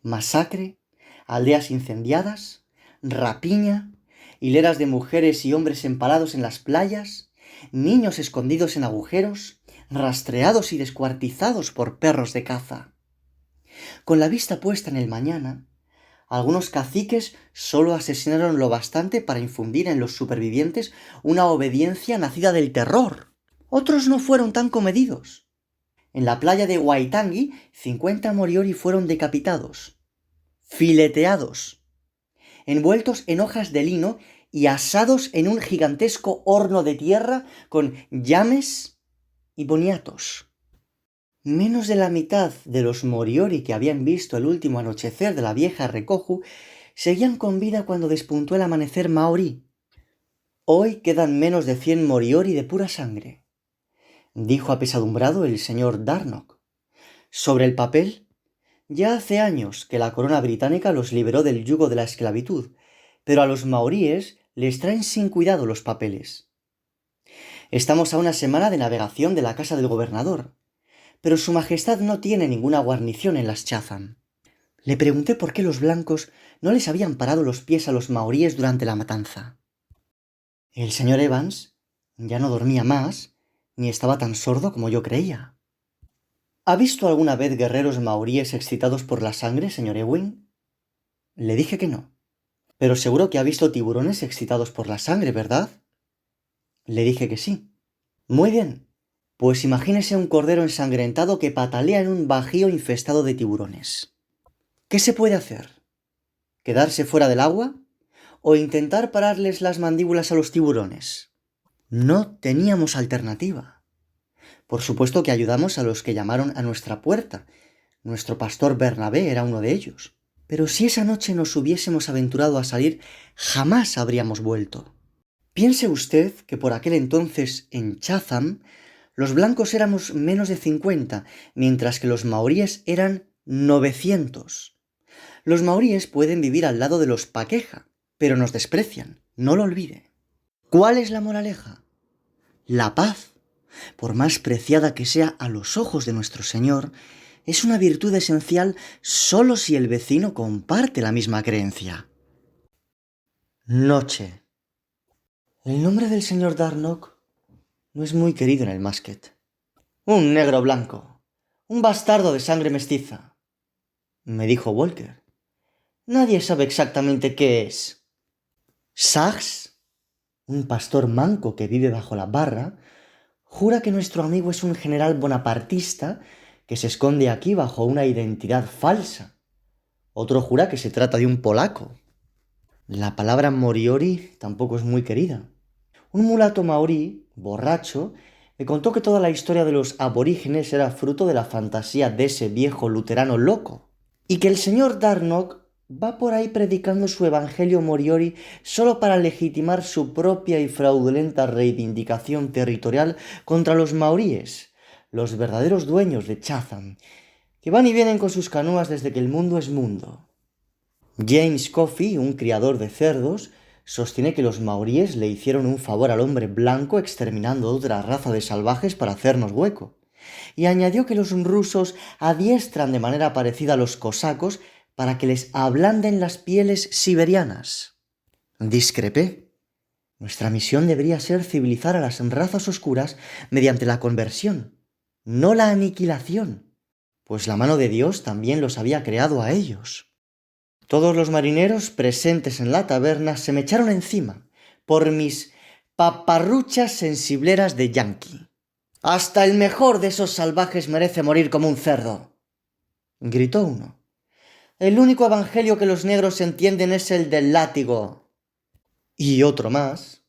Masacre, aldeas incendiadas, rapiña, hileras de mujeres y hombres empalados en las playas, niños escondidos en agujeros, rastreados y descuartizados por perros de caza. Con la vista puesta en el mañana, algunos caciques solo asesinaron lo bastante para infundir en los supervivientes una obediencia nacida del terror. Otros no fueron tan comedidos. En la playa de Waitangi, 50 Moriori fueron decapitados, fileteados, envueltos en hojas de lino y asados en un gigantesco horno de tierra con llames y boniatos. Menos de la mitad de los Moriori que habían visto el último anochecer de la vieja Rekoju seguían con vida cuando despuntó el amanecer maorí. Hoy quedan menos de 100 Moriori de pura sangre, dijo apesadumbrado el señor Darnock. Sobre el papel, ya hace años que la corona británica los liberó del yugo de la esclavitud, pero a los maoríes les traen sin cuidado los papeles. Estamos a una semana de navegación de la casa del gobernador, pero su majestad no tiene ninguna guarnición en las Chatham. Le pregunté por qué los blancos no les habían parado los pies a los maoríes durante la matanza. El señor Evans ya no dormía más, ni estaba tan sordo como yo creía. ¿Ha visto alguna vez guerreros maoríes excitados por la sangre, señor Ewing? Le dije que no. Pero seguro que ha visto tiburones excitados por la sangre, ¿verdad? Le dije que sí. Muy bien. Pues imagínese un cordero ensangrentado que patalea en un bajío infestado de tiburones. ¿Qué se puede hacer? ¿Quedarse fuera del agua? ¿O intentar pararles las mandíbulas a los tiburones? No teníamos alternativa. Por supuesto que ayudamos a los que llamaron a nuestra puerta. Nuestro pastor Bernabé era uno de ellos. Pero si esa noche nos hubiésemos aventurado a salir, jamás habríamos vuelto. Piense usted que por aquel entonces en Chatham los blancos éramos menos de 50, mientras que los maoríes eran 900. Los maoríes pueden vivir al lado de los paqueja, pero nos desprecian, no lo olvide. ¿Cuál es la moraleja? La paz, por más preciada que sea a los ojos de nuestro Señor, es una virtud esencial solo si el vecino comparte la misma creencia. Noche. El nombre del señor Darnock no es muy querido en el Musket. Un negro blanco, un bastardo de sangre mestiza, me dijo Walker. Nadie sabe exactamente qué es. Sachs, un pastor manco que vive bajo la barra, jura que nuestro amigo es un general bonapartista que se esconde aquí bajo una identidad falsa. Otro jura que se trata de un polaco. La palabra moriori tampoco es muy querida. Un mulato maorí, borracho, me contó que toda la historia de los aborígenes era fruto de la fantasía de ese viejo luterano loco, y que el señor Darnock va por ahí predicando su evangelio Moriori solo para legitimar su propia y fraudulenta reivindicación territorial contra los maoríes, los verdaderos dueños de Chatham, que van y vienen con sus canoas desde que el mundo es mundo. James Coffey, un criador de cerdos, sostiene que los maoríes le hicieron un favor al hombre blanco exterminando otra raza de salvajes para hacernos hueco, y añadió que los rusos adiestran de manera parecida a los cosacos para que les ablanden las pieles siberianas. Discrepé. Nuestra misión debería ser civilizar a las razas oscuras mediante la conversión, no la aniquilación, pues la mano de Dios también los había creado a ellos. Todos los marineros presentes en la taberna se me echaron encima por mis paparruchas sensibleras de yanqui. «Hasta el mejor de esos salvajes merece morir como un cerdo», gritó uno. «El único evangelio que los negros entienden es el del látigo». Y otro más.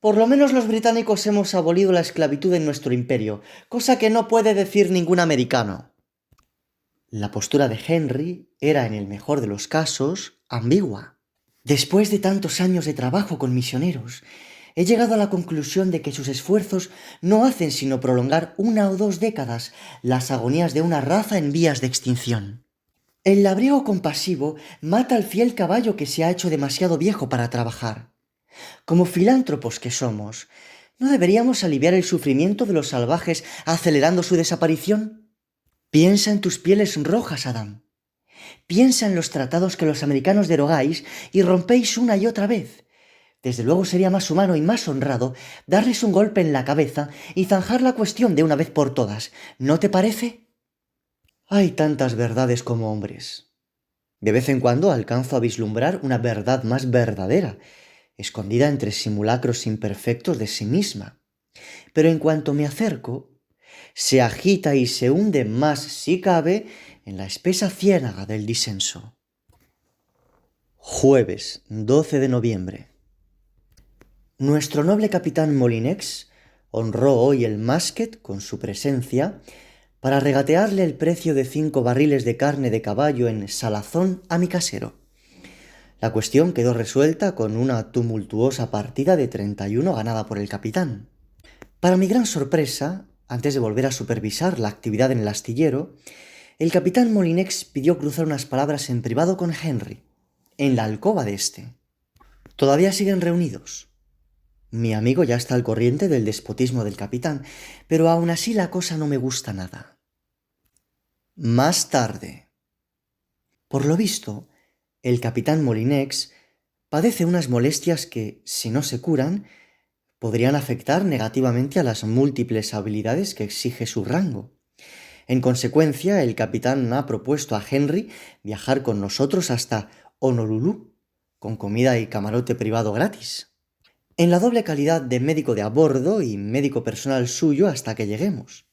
«Por lo menos los británicos hemos abolido la esclavitud en nuestro imperio, cosa que no puede decir ningún americano». La postura de Henry era, en el mejor de los casos, ambigua. Después de tantos años de trabajo con misioneros, he llegado a la conclusión de que sus esfuerzos no hacen sino prolongar 1 o 2 décadas las agonías de una raza en vías de extinción. El labriego compasivo mata al fiel caballo que se ha hecho demasiado viejo para trabajar. Como filántropos que somos, ¿no deberíamos aliviar el sufrimiento de los salvajes acelerando su desaparición? Piensa en tus pieles rojas, Adam. Piensa en los tratados que los americanos derogáis y rompéis una y otra vez. Desde luego sería más humano y más honrado darles un golpe en la cabeza y zanjar la cuestión de una vez por todas, ¿no te parece? Hay tantas verdades como hombres. De vez en cuando alcanzo a vislumbrar una verdad más verdadera, escondida entre simulacros imperfectos de sí misma. Pero en cuanto me acerco, se agita y se hunde más, si cabe, en la espesa ciénaga del disenso. Jueves, 12 de noviembre. Nuestro noble capitán Molinex honró hoy el Musket con su presencia para regatearle el precio de 5 barriles de carne de caballo en salazón a mi casero. La cuestión quedó resuelta con una tumultuosa partida de 31 ganada por el capitán. Para mi gran sorpresa, antes de volver a supervisar la actividad en el astillero, el capitán Molinex pidió cruzar unas palabras en privado con Henry, en la alcoba de éste. Todavía siguen reunidos. Mi amigo ya está al corriente del despotismo del capitán, pero aún así la cosa no me gusta nada. Más tarde. Por lo visto, el capitán Molinex padece unas molestias que, si no se curan, podrían afectar negativamente a las múltiples habilidades que exige su rango. En consecuencia, el capitán ha propuesto a Henry viajar con nosotros hasta Honolulu, con comida y camarote privado gratis, en la doble calidad de médico de a bordo y médico personal suyo hasta que lleguemos.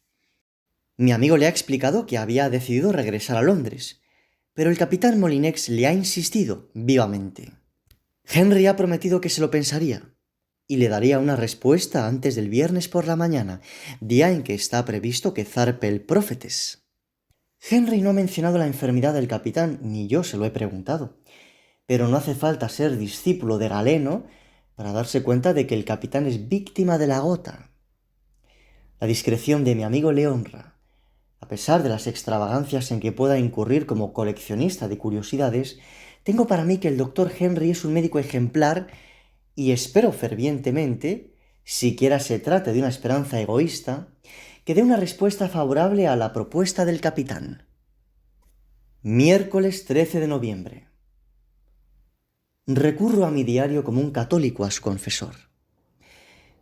Mi amigo le ha explicado que había decidido regresar a Londres, pero el capitán Molinex le ha insistido vivamente. Henry ha prometido que se lo pensaría y le daría una respuesta antes del viernes por la mañana, día en que está previsto que zarpe el Prófetes. Henry no ha mencionado la enfermedad del capitán, ni yo se lo he preguntado, pero no hace falta ser discípulo de Galeno para darse cuenta de que el capitán es víctima de la gota. La discreción de mi amigo le honra. A pesar de las extravagancias en que pueda incurrir como coleccionista de curiosidades, tengo para mí que el doctor Henry es un médico ejemplar y espero fervientemente, siquiera se trate de una esperanza egoísta, que dé una respuesta favorable a la propuesta del capitán. Miércoles 13 de noviembre. Recurro a mi diario como un católico a su confesor.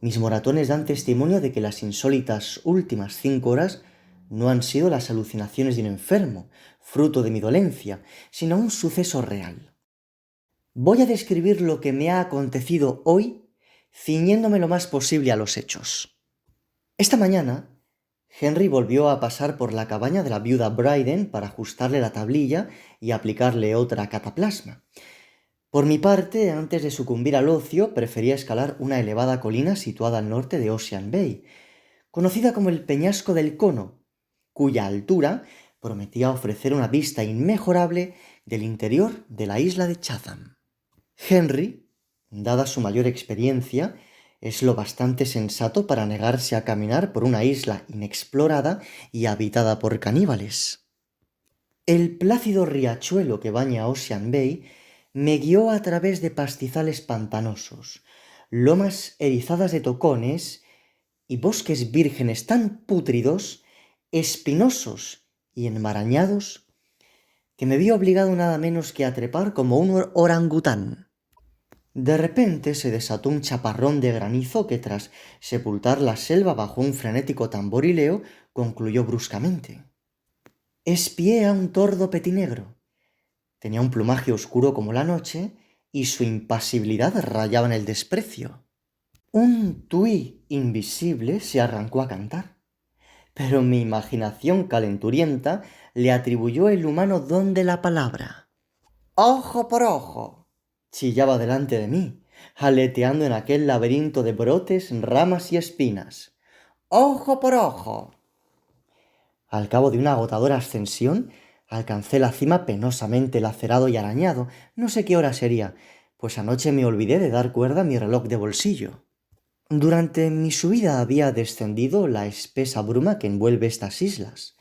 Mis moratones dan testimonio de que las insólitas últimas 5 horas no han sido las alucinaciones de un enfermo, fruto de mi dolencia, sino un suceso real. Voy a describir lo que me ha acontecido hoy, ciñéndome lo más posible a los hechos. Esta mañana, Henry volvió a pasar por la cabaña de la viuda Bryden para ajustarle la tablilla y aplicarle otra cataplasma. Por mi parte, antes de sucumbir al ocio, prefería escalar una elevada colina situada al norte de Ocean Bay, conocida como el Peñasco del Cono, cuya altura prometía ofrecer una vista inmejorable del interior de la isla de Chatham. Henry, dada su mayor experiencia, es lo bastante sensato para negarse a caminar por una isla inexplorada y habitada por caníbales. El plácido riachuelo que baña Ocean Bay me guió a través de pastizales pantanosos, lomas erizadas de tocones y bosques vírgenes tan pútridos, espinosos y enmarañados, que me vi obligado nada menos que a trepar como un orangután. De repente se desató un chaparrón de granizo que, tras sepultar la selva bajo un frenético tamborileo, concluyó bruscamente. Espié a un tordo petinegro. Tenía un plumaje oscuro como la noche y su impasibilidad rayaba en el desprecio. Un tuí invisible se arrancó a cantar, pero mi imaginación calenturienta le atribuyó el humano don de la palabra. «Ojo por ojo», chillaba delante de mí, aleteando en aquel laberinto de brotes, ramas y espinas. «Ojo por ojo». Al cabo de una agotadora ascensión, alcancé la cima penosamente lacerado y arañado. No sé qué hora sería, pues anoche me olvidé de dar cuerda a mi reloj de bolsillo. Durante mi subida había descendido la espesa bruma que envuelve estas islas.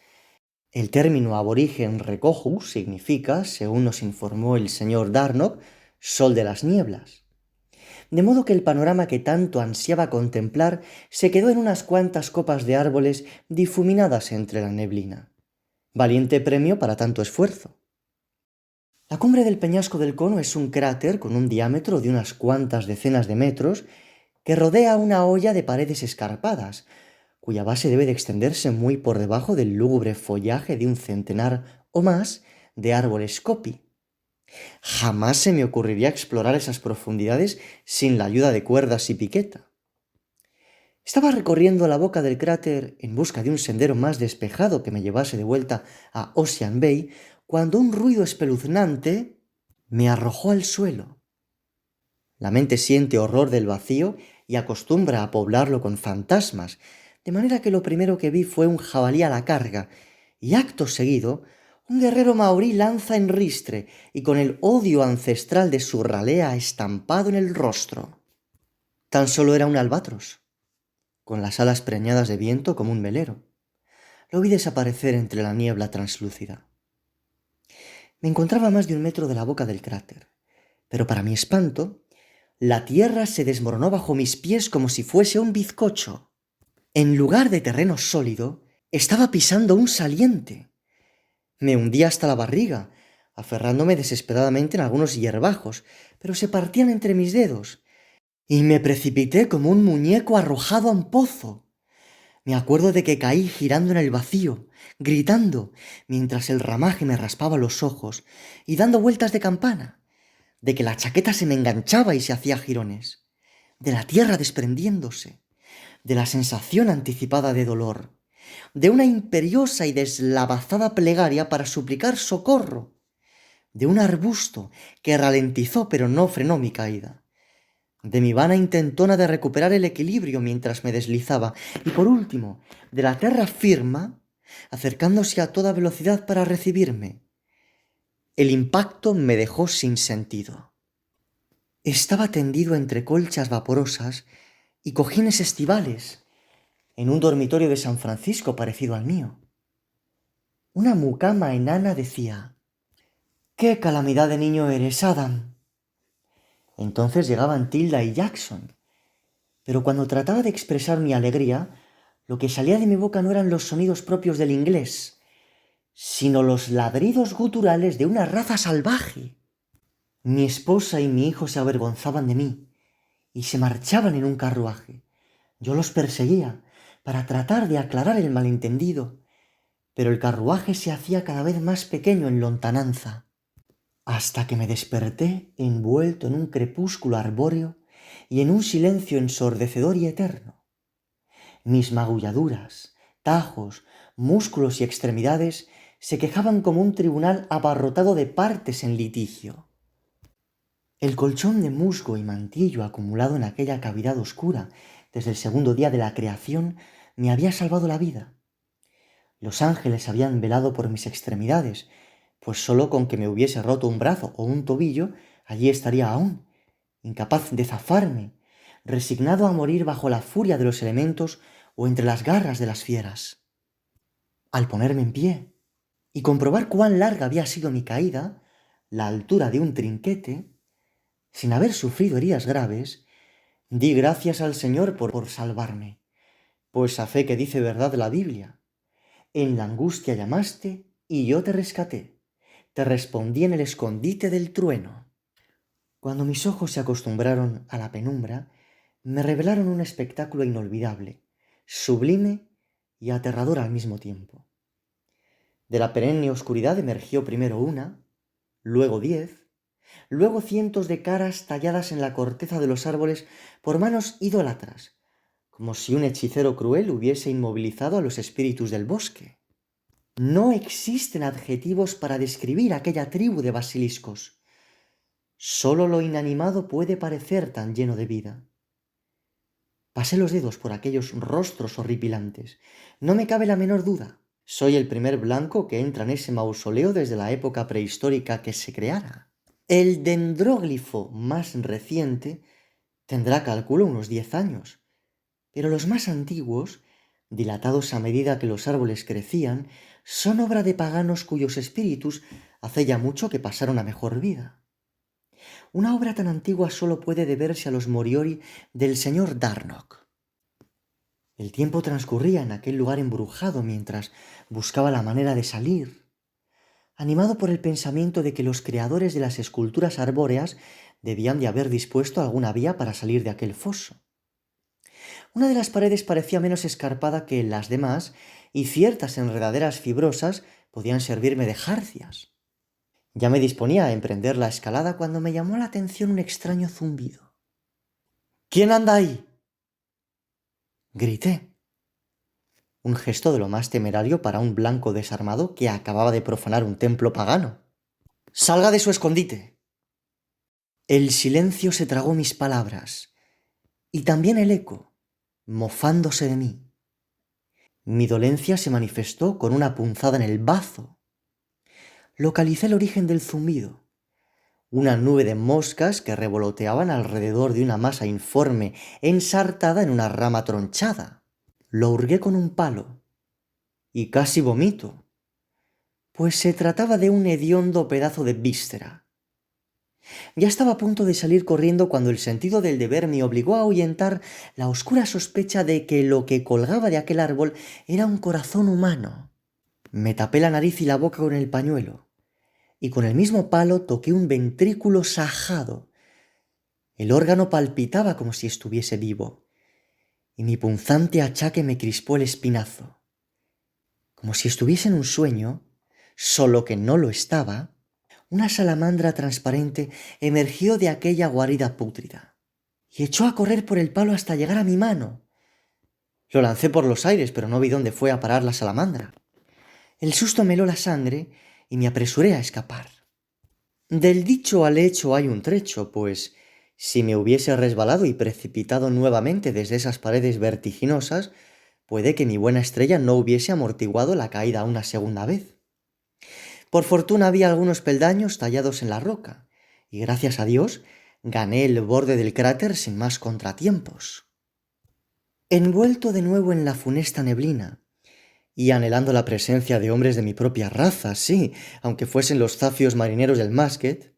El término aborigen recoju significa, según nos informó el señor Darnock, sol de las nieblas. De modo que el panorama que tanto ansiaba contemplar se quedó en unas cuantas copas de árboles difuminadas entre la neblina. Valiente premio para tanto esfuerzo. La cumbre del peñasco del cono es un cráter con un diámetro de unas cuantas decenas de metros que rodea una hoya de paredes escarpadas, cuya base debe de extenderse muy por debajo del lúgubre follaje de un centenar o más de árboles copi. Jamás se me ocurriría explorar esas profundidades sin la ayuda de cuerdas y piqueta. Estaba recorriendo la boca del cráter en busca de un sendero más despejado que me llevase de vuelta a Ocean Bay, cuando un ruido espeluznante me arrojó al suelo. La mente siente horror del vacío y acostumbra a poblarlo con fantasmas, de manera que lo primero que vi fue un jabalí a la carga, y acto seguido, un guerrero maorí lanza en ristre y con el odio ancestral de su ralea estampado en el rostro. Tan solo era un albatros, con las alas preñadas de viento como un velero. Lo vi desaparecer entre la niebla translúcida. Me encontraba a más de 1 metro de la boca del cráter, pero para mi espanto, la tierra se desmoronó bajo mis pies como si fuese un bizcocho. En lugar de terreno sólido, estaba pisando un saliente. Me hundí hasta la barriga, aferrándome desesperadamente en algunos hierbajos, pero se partían entre mis dedos, y me precipité como un muñeco arrojado a un pozo. Me acuerdo de que caí girando en el vacío, gritando, mientras el ramaje me raspaba los ojos, y dando vueltas de campana, de que la chaqueta se me enganchaba y se hacía jirones, de la tierra desprendiéndose, de la sensación anticipada de dolor, de una imperiosa y deslavazada plegaria para suplicar socorro, de un arbusto que ralentizó pero no frenó mi caída, de mi vana intentona de recuperar el equilibrio mientras me deslizaba, y por último, de la terra firma acercándose a toda velocidad para recibirme. El impacto me dejó sin sentido. Estaba tendido entre colchas vaporosas y cojines estivales, en un dormitorio de San Francisco parecido al mío. Una mucama enana decía: «¡Qué calamidad de niño eres, Adam!». Entonces llegaban Tilda y Jackson, pero cuando trataba de expresar mi alegría, lo que salía de mi boca no eran los sonidos propios del inglés, sino los ladridos guturales de una raza salvaje. Mi esposa y mi hijo se avergonzaban de mí y se marchaban en un carruaje. Yo los perseguía para tratar de aclarar el malentendido, pero el carruaje se hacía cada vez más pequeño en lontananza, hasta que me desperté envuelto en un crepúsculo arbóreo y en un silencio ensordecedor y eterno. Mis magulladuras, tajos, músculos y extremidades se quejaban como un tribunal abarrotado de partes en litigio. El colchón de musgo y mantillo acumulado en aquella cavidad oscura desde el segundo día de la creación me había salvado la vida. Los ángeles habían velado por mis extremidades, pues solo con que me hubiese roto un brazo o un tobillo, allí estaría aún, incapaz de zafarme, resignado a morir bajo la furia de los elementos o entre las garras de las fieras. Al ponerme en pie y comprobar cuán larga había sido mi caída, la altura de un trinquete, sin haber sufrido heridas graves, di gracias al Señor por salvarme, pues a fe que dice verdad la Biblia. En la angustia llamaste y yo te rescaté, te respondí en el escondite del trueno. Cuando mis ojos se acostumbraron a la penumbra, me revelaron un espectáculo inolvidable, sublime y aterrador al mismo tiempo. De la perenne oscuridad emergió primero una, luego 10, luego cientos de caras talladas en la corteza de los árboles por manos idólatras, como si un hechicero cruel hubiese inmovilizado a los espíritus del bosque. No existen adjetivos para describir aquella tribu de basiliscos. Solo lo inanimado puede parecer tan lleno de vida. Pasé los dedos por aquellos rostros horripilantes. No me cabe la menor duda. Soy el primer blanco que entra en ese mausoleo desde la época prehistórica que se creara. El dendróglifo más reciente tendrá, calculo, unos 10 años, pero los más antiguos, dilatados a medida que los árboles crecían, son obra de paganos cuyos espíritus hace ya mucho que pasaron a mejor vida. Una obra tan antigua solo puede deberse a los Moriori del señor Darnock. El tiempo transcurría en aquel lugar embrujado mientras buscaba la manera de salir, animado por el pensamiento de que los creadores de las esculturas arbóreas debían de haber dispuesto alguna vía para salir de aquel foso. Una de las paredes parecía menos escarpada que las demás y ciertas enredaderas fibrosas podían servirme de jarcias. Ya me disponía a emprender la escalada cuando me llamó la atención un extraño zumbido. ¿Quién anda ahí?, grité. Un gesto de lo más temerario para un blanco desarmado que acababa de profanar un templo pagano. ¡Salga de su escondite! El silencio se tragó mis palabras, y también el eco, mofándose de mí. Mi dolencia se manifestó con una punzada en el bazo. Localicé el origen del zumbido. Una nube de moscas que revoloteaban alrededor de una masa informe ensartada en una rama tronchada. Lo hurgué con un palo y casi vomito, pues se trataba de un hediondo pedazo de víscera. Ya estaba a punto de salir corriendo cuando el sentido del deber me obligó a ahuyentar la oscura sospecha de que lo que colgaba de aquel árbol era un corazón humano. Me tapé la nariz y la boca con el pañuelo, y con el mismo palo toqué un ventrículo sajado. El órgano palpitaba como si estuviese vivo, y mi punzante achaque me crispó el espinazo. Como si estuviese en un sueño, solo que no lo estaba, una salamandra transparente emergió de aquella guarida pútrida y echó a correr por el palo hasta llegar a mi mano. Lo lancé por los aires, pero no vi dónde fue a parar la salamandra. El susto me heló la sangre y me apresuré a escapar. Del dicho al hecho hay un trecho, pues si me hubiese resbalado y precipitado nuevamente desde esas paredes vertiginosas, puede que mi buena estrella no hubiese amortiguado la caída una segunda vez. Por fortuna había algunos peldaños tallados en la roca, y gracias a Dios gané el borde del cráter sin más contratiempos. Envuelto de nuevo en la funesta neblina, y anhelando la presencia de hombres de mi propia raza, sí, aunque fuesen los zafios marineros del Musket,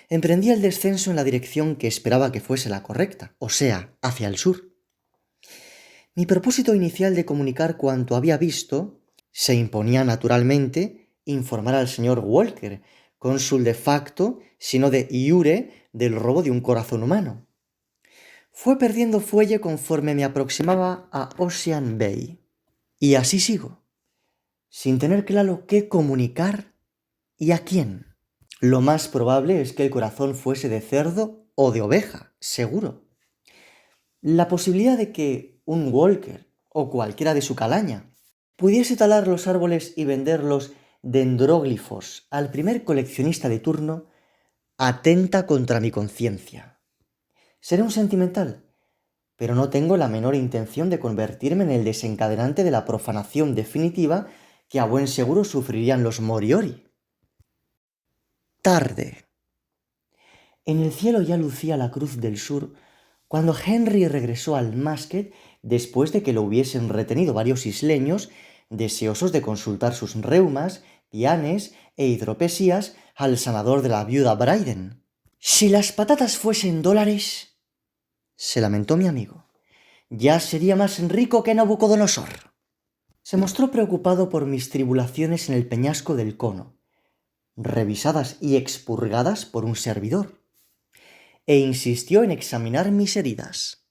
emprendí el descenso en la dirección que esperaba que fuese la correcta, o sea, hacia el sur. Mi propósito inicial de comunicar cuanto había visto se imponía naturalmente informar al señor Walker, cónsul de facto, sino de iure, del robo de un corazón humano. Fue perdiendo fuelle conforme me aproximaba a Ocean Bay. Y así sigo, sin tener claro qué comunicar y a quién. Lo más probable es que el corazón fuese de cerdo o de oveja, seguro. La posibilidad de que un Walker o cualquiera de su calaña pudiese talar los árboles y venderlos dendróglifos al primer coleccionista de turno atenta contra mi conciencia. Seré un sentimental, pero no tengo la menor intención de convertirme en el desencadenante de la profanación definitiva que a buen seguro sufrirían los Moriori. Tarde. En el cielo ya lucía la Cruz del Sur cuando Henry regresó al Masket después de que lo hubiesen retenido varios isleños deseosos de consultar sus reumas, pianes e hidropesías al sanador de la viuda Bryden. Si las patatas fuesen dólares, se lamentó mi amigo, ya sería más rico que Nabucodonosor. Se mostró preocupado por mis tribulaciones en el peñasco del Cono, revisadas y expurgadas por un servidor, e insistió en examinar mis heridas.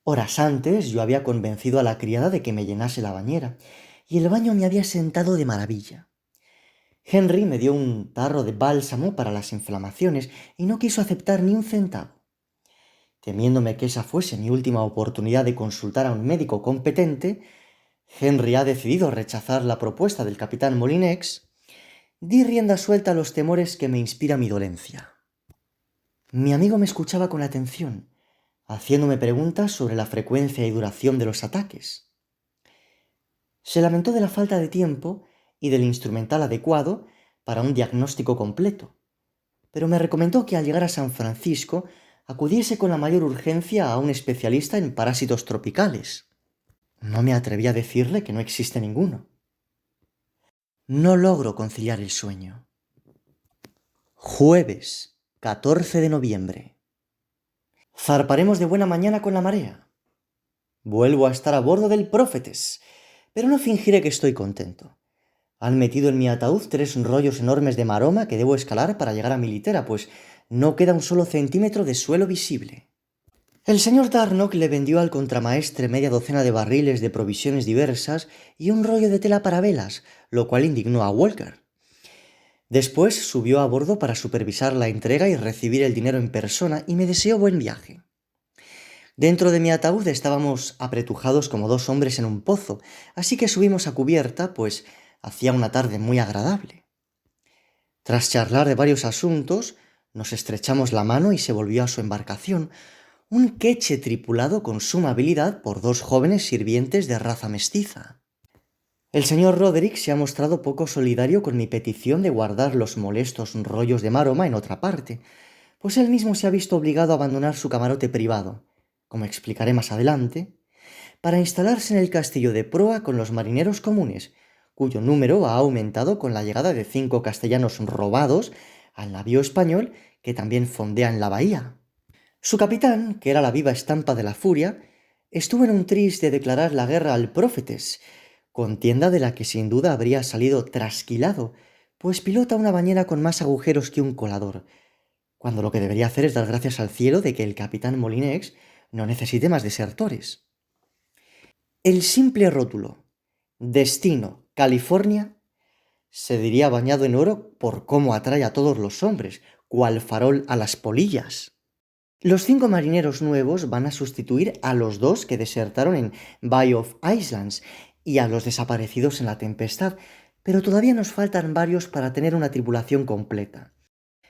Horas antes yo había convencido a la criada de que me llenase la bañera, y el baño me había sentado de maravilla. Henry me dio un tarro de bálsamo para las inflamaciones y no quiso aceptar ni un centavo. Temiéndome que esa fuese mi última oportunidad de consultar a un médico competente, Henry ha decidido rechazar la propuesta del capitán Molinex. Di rienda suelta a los temores que me inspira mi dolencia. Mi amigo me escuchaba con atención, haciéndome preguntas sobre la frecuencia y duración de los ataques. Se lamentó de la falta de tiempo y del instrumental adecuado para un diagnóstico completo, pero me recomendó que al llegar a San Francisco acudiese con la mayor urgencia a un especialista en parásitos tropicales. No me atreví a decirle que no existe ninguno. No logro conciliar el sueño. Jueves, 14 de noviembre. Zarparemos de buena mañana con la marea. Vuelvo a estar a bordo del Prophetess, pero no fingiré que estoy contento. Han metido en mi ataúd 3 rollos enormes de maroma que debo escalar para llegar a mi litera, pues no queda un solo centímetro de suelo visible. El señor Darnock le vendió al contramaestre media docena de barriles de provisiones diversas y un rollo de tela para velas, lo cual indignó a Walker. Después subió a bordo para supervisar la entrega y recibir el dinero en persona y me deseó buen viaje. Dentro de mi ataúd estábamos apretujados como 2 hombres en un pozo, así que subimos a cubierta, pues hacía una tarde muy agradable. Tras charlar de varios asuntos, nos estrechamos la mano y se volvió a su embarcación, un queche tripulado con suma habilidad por 2 jóvenes sirvientes de raza mestiza. El señor Roderick se ha mostrado poco solidario con mi petición de guardar los molestos rollos de maroma en otra parte, pues él mismo se ha visto obligado a abandonar su camarote privado, como explicaré más adelante, para instalarse en el castillo de proa con los marineros comunes, cuyo número ha aumentado con la llegada de 5 castellanos robados al navío español que también fondea en la bahía. Su capitán, que era la viva estampa de la furia, estuvo en un tris de declarar la guerra al Prophetess, contienda de la que sin duda habría salido trasquilado, pues pilota una bañera con más agujeros que un colador, cuando lo que debería hacer es dar gracias al cielo de que el capitán Molinex no necesite más desertores. El simple rótulo Destino, California, se diría bañado en oro por cómo atrae a todos los hombres, cual farol a las polillas. Los 5 marineros nuevos van a sustituir a los 2 que desertaron en Bay of Islands y a los desaparecidos en la tempestad, pero todavía nos faltan varios para tener una tripulación completa.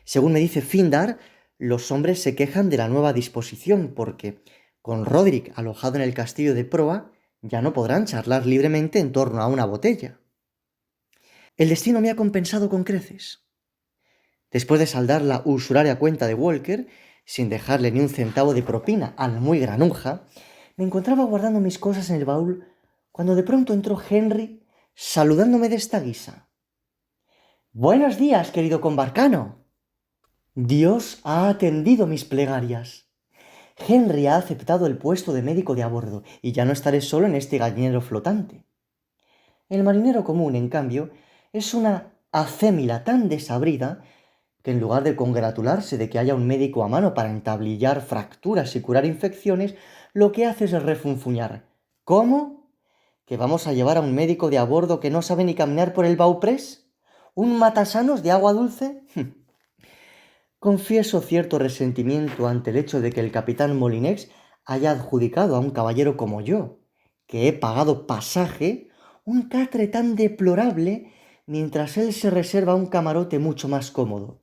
Según me dice Findar, los hombres se quejan de la nueva disposición porque, con Roderick alojado en el castillo de proa, ya no podrán charlar libremente en torno a una botella. El destino me ha compensado con creces. Después de saldar la usuraria cuenta de Walker, sin dejarle ni un centavo de propina al muy granuja, me encontraba guardando mis cosas en el baúl cuando de pronto entró Henry saludándome de esta guisa. «Buenos días, querido combarcano». Dios ha atendido mis plegarias. Henry ha aceptado el puesto de médico de a bordo y ya no estaré solo en este gallinero flotante. El marinero común, en cambio, es una acémila tan desabrida que en lugar de congratularse de que haya un médico a mano para entablillar fracturas y curar infecciones, lo que hace es refunfuñar. ¿Cómo? ¿Que vamos a llevar a un médico de a bordo que no sabe ni caminar por el bauprés? ¿Un matasanos de agua dulce? Confieso cierto resentimiento ante el hecho de que el capitán Molinex haya adjudicado a un caballero como yo, que he pagado pasaje, un catre tan deplorable, mientras él se reserva un camarote mucho más cómodo.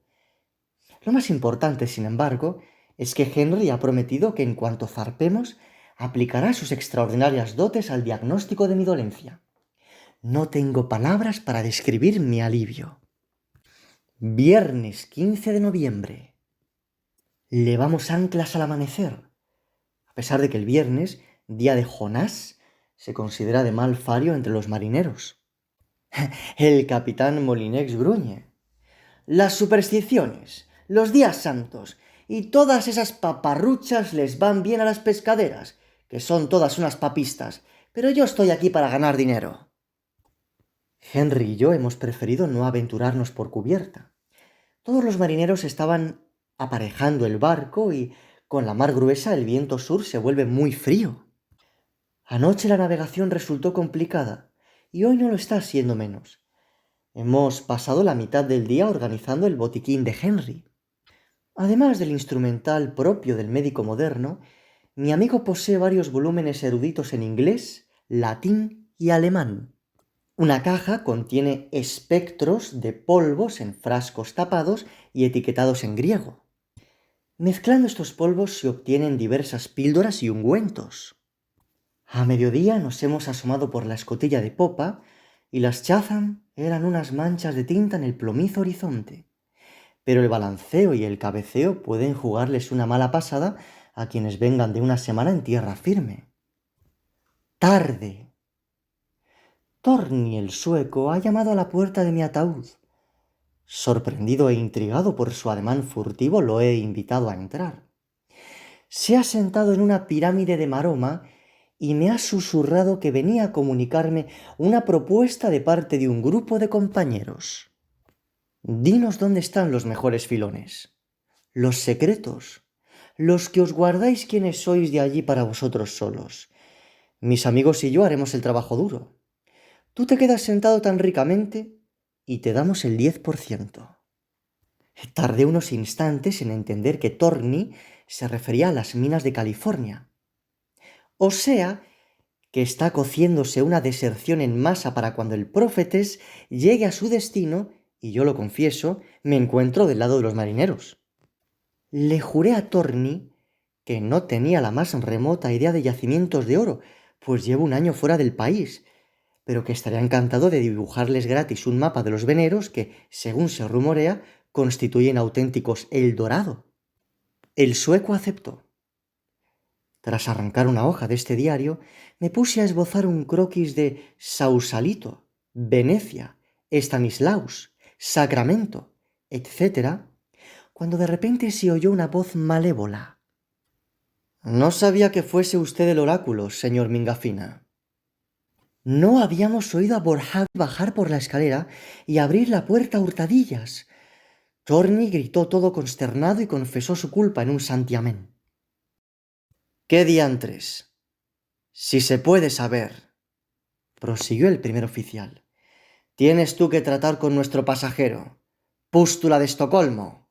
Lo más importante, sin embargo, es que Henry ha prometido que en cuanto zarpemos, aplicará sus extraordinarias dotes al diagnóstico de mi dolencia. No tengo palabras para describir mi alivio. Viernes 15 de noviembre. Levamos anclas al amanecer. A pesar de que el viernes, día de Jonás, se considera de mal fario entre los marineros. El capitán Molinex gruñe. Las supersticiones, los días santos y todas esas paparruchas les van bien a las pescaderas, que son todas unas papistas, pero yo estoy aquí para ganar dinero. Henry y yo hemos preferido no aventurarnos por cubierta. Todos los marineros estaban aparejando el barco y con la mar gruesa el viento sur se vuelve muy frío. Anoche la navegación resultó complicada y hoy no lo está siendo menos. Hemos pasado la mitad del día organizando el botiquín de Henry. Además del instrumental propio del médico moderno, mi amigo posee varios volúmenes eruditos en inglés, latín y alemán. Una caja contiene espectros de polvos en frascos tapados y etiquetados en griego. Mezclando estos polvos se obtienen diversas píldoras y ungüentos. A mediodía nos hemos asomado por la escotilla de popa y las Chatham eran unas manchas de tinta en el plomizo horizonte. Pero el balanceo y el cabeceo pueden jugarles una mala pasada a quienes vengan de una semana en tierra firme. Tarde. Torni el sueco ha llamado a la puerta de mi ataúd. Sorprendido e intrigado por su ademán furtivo, lo he invitado a entrar. Se ha sentado en una pirámide de maroma y me ha susurrado que venía a comunicarme una propuesta de parte de un grupo de compañeros. Dinos dónde están los mejores filones, los secretos, los que os guardáis quienes sois de allí para vosotros solos. Mis amigos y yo haremos el trabajo duro. Tú te quedas sentado tan ricamente y te damos el 10%. Tardé unos instantes en entender que Torni se refería a las minas de California. O sea, que está cociéndose una deserción en masa para cuando el Prófetes llegue a su destino, y yo lo confieso, me encuentro del lado de los marineros. Le juré a Torni que no tenía la más remota idea de yacimientos de oro, pues llevo un año fuera del país, pero que estaría encantado de dibujarles gratis un mapa de los veneros que, según se rumorea, constituyen auténticos Eldorado. El sueco aceptó. Tras arrancar una hoja de este diario, me puse a esbozar un croquis de Sausalito, Venecia, Stanislaus, Sacramento, etc., cuando de repente se oyó una voz malévola. No sabía que fuese usted el oráculo, señor Mingafina. No habíamos oído a Borja bajar por la escalera y abrir la puerta a hurtadillas. Torni gritó todo consternado y confesó su culpa en un santiamén. ¿Qué diantres? Si se puede saber, prosiguió el primer oficial. Tienes tú que tratar con nuestro pasajero, Pústula de Estocolmo.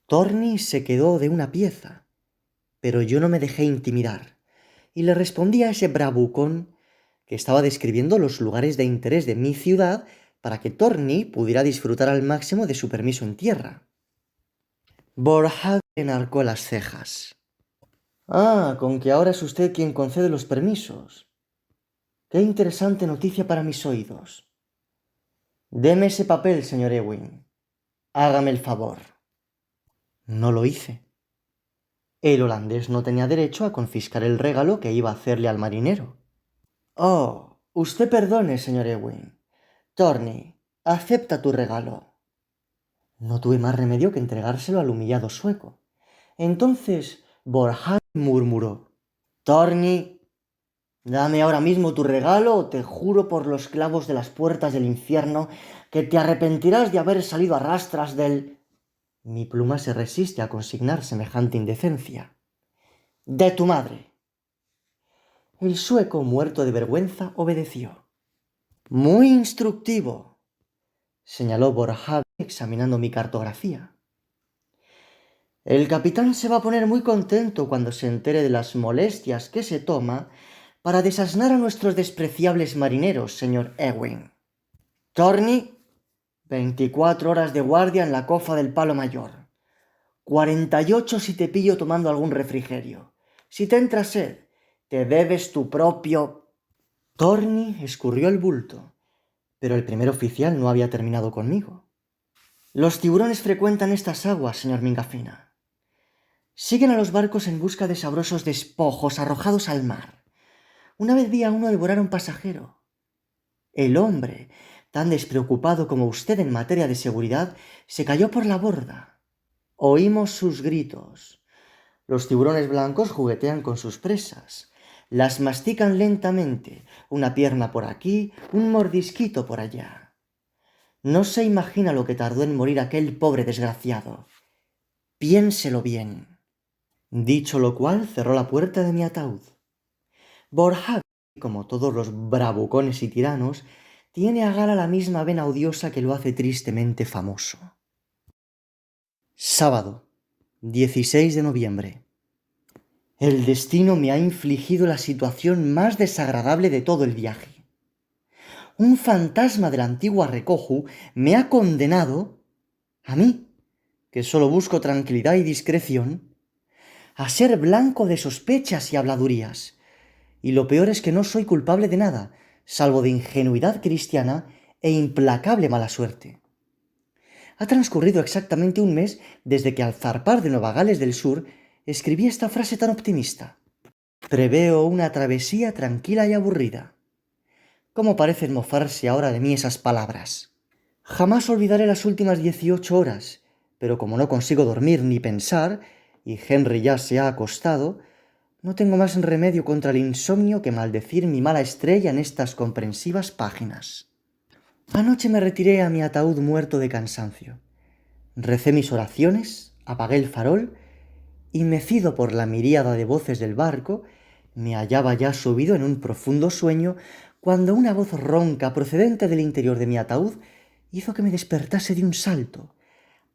Torni se quedó de una pieza, pero yo no me dejé intimidar y le respondí a ese bravucón que estaba describiendo los lugares de interés de mi ciudad para que Torni pudiera disfrutar al máximo de su permiso en tierra. Borja enarcó las cejas. Ah, con que ahora es usted quien concede los permisos. Qué interesante noticia para mis oídos. Deme ese papel, señor Ewing. Hágame el favor. No lo hice. El holandés no tenía derecho a confiscar el regalo que iba a hacerle al marinero. Oh, usted perdone, señor Ewing. Torni, acepta tu regalo. No tuve más remedio que entregárselo al humillado sueco. Entonces Borja murmuró. Torni, dame ahora mismo tu regalo o te juro por los clavos de las puertas del infierno que te arrepentirás de haber salido a rastras del... Mi pluma se resiste a consignar semejante indecencia. De tu madre. El sueco, muerto de vergüenza, obedeció. Muy instructivo, señaló Borja examinando mi cartografía. El capitán se va a poner muy contento cuando se entere de las molestias que se toma para desasnar a nuestros despreciables marineros, señor Ewing. Torni, 24 horas de guardia en la cofa del Palo Mayor. 48 si te pillo tomando algún refrigerio. Si te entra sed, te bebes tu propio... Torni escurrió el bulto, pero el primer oficial no había terminado conmigo. Los tiburones frecuentan estas aguas, señor Mingafina. Siguen a los barcos en busca de sabrosos despojos arrojados al mar. Una vez vi a uno devorar a un pasajero. El hombre, tan despreocupado como usted en materia de seguridad, se cayó por la borda. Oímos sus gritos. Los tiburones blancos juguetean con sus presas. Las mastican lentamente, una pierna por aquí, un mordisquito por allá. No se imagina lo que tardó en morir aquel pobre desgraciado. Piénselo bien. Dicho lo cual, cerró la puerta de mi ataúd. Borja, como todos los bravucones y tiranos, tiene a gala la misma vena odiosa que lo hace tristemente famoso. Sábado, 16 de noviembre. El destino me ha infligido la situación más desagradable de todo el viaje. Un fantasma de la antigua Recoju me ha condenado, a mí, que solo busco tranquilidad y discreción, a ser blanco de sospechas y habladurías. Y lo peor es que no soy culpable de nada, salvo de ingenuidad cristiana e implacable mala suerte. Ha transcurrido exactamente un mes desde que al zarpar de Nueva Gales del Sur escribí esta frase tan optimista. Preveo una travesía tranquila y aburrida. ¿Cómo parecen mofarse ahora de mí esas palabras? Jamás olvidaré las últimas 18 horas, pero como no consigo dormir ni pensar, y Henry ya se ha acostado, no tengo más remedio contra el insomnio que maldecir mi mala estrella en estas comprensivas páginas. Anoche me retiré a mi ataúd muerto de cansancio. Recé mis oraciones, apagué el farol y, mecido por la miríada de voces del barco, me hallaba ya subido en un profundo sueño cuando una voz ronca procedente del interior de mi ataúd hizo que me despertase de un salto,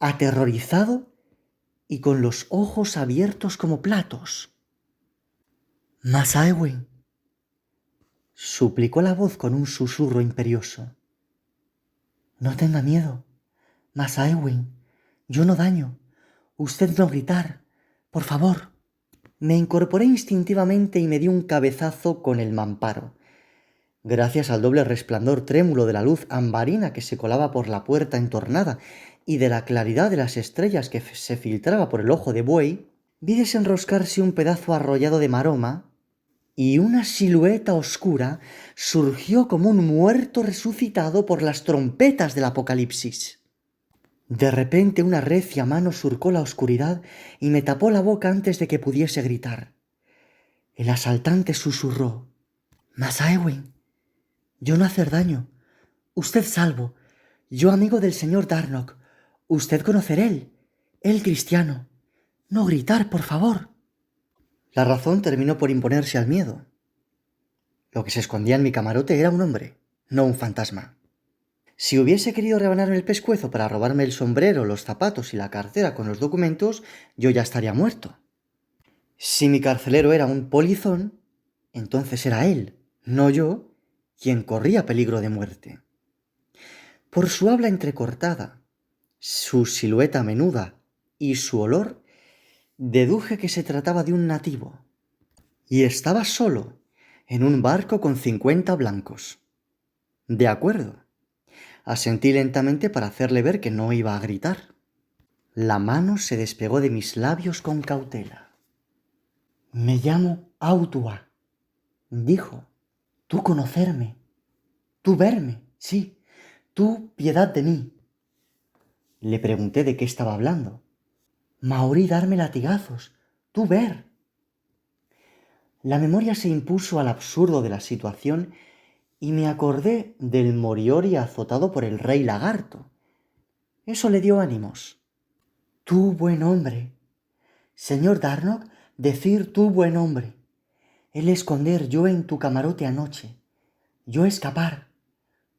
aterrorizado y con los ojos abiertos como platos. «Massa Ewing», suplicó la voz con un susurro imperioso. «No tenga miedo, Massa Ewing, yo no daño, usted no gritar, por favor». Me incorporé instintivamente y me di un cabezazo con el mamparo. Gracias al doble resplandor trémulo de la luz ambarina que se colaba por la puerta entornada y de la claridad de las estrellas que se filtraba por el ojo de buey, vi desenroscarse un pedazo arrollado de maroma y una silueta oscura surgió como un muerto resucitado por las trompetas del apocalipsis. De repente una recia mano surcó la oscuridad y me tapó la boca antes de que pudiese gritar. El asaltante susurró: «Massa Ewing, yo no hacer daño, usted salvo, yo amigo del señor Darnock, usted conocer él cristiano, no gritar, por favor». La razón terminó por imponerse al miedo. Lo que se escondía en mi camarote era un hombre, no un fantasma. Si hubiese querido rebanarme el pescuezo para robarme el sombrero, los zapatos y la cartera con los documentos, yo ya estaría muerto. Si mi carcelero era un polizón, entonces era él, no yo, quien corría peligro de muerte. Por su habla entrecortada, su silueta menuda y su olor, deduje que se trataba de un nativo. Y estaba solo, en un barco con 50 blancos. De acuerdo. Asentí lentamente para hacerle ver que no iba a gritar. La mano se despegó de mis labios con cautela. «Me llamo Autua», dijo. «Tú conocerme, tú verme, sí, tú piedad de mí». Le pregunté de qué estaba hablando. «Maorí darme latigazos, tú ver». La memoria se impuso al absurdo de la situación y me acordé del Moriori azotado por el rey lagarto. Eso le dio ánimos. «Tú buen hombre. Señor Darnock, decir tú buen hombre. Él esconder yo en tu camarote anoche. Yo escapar.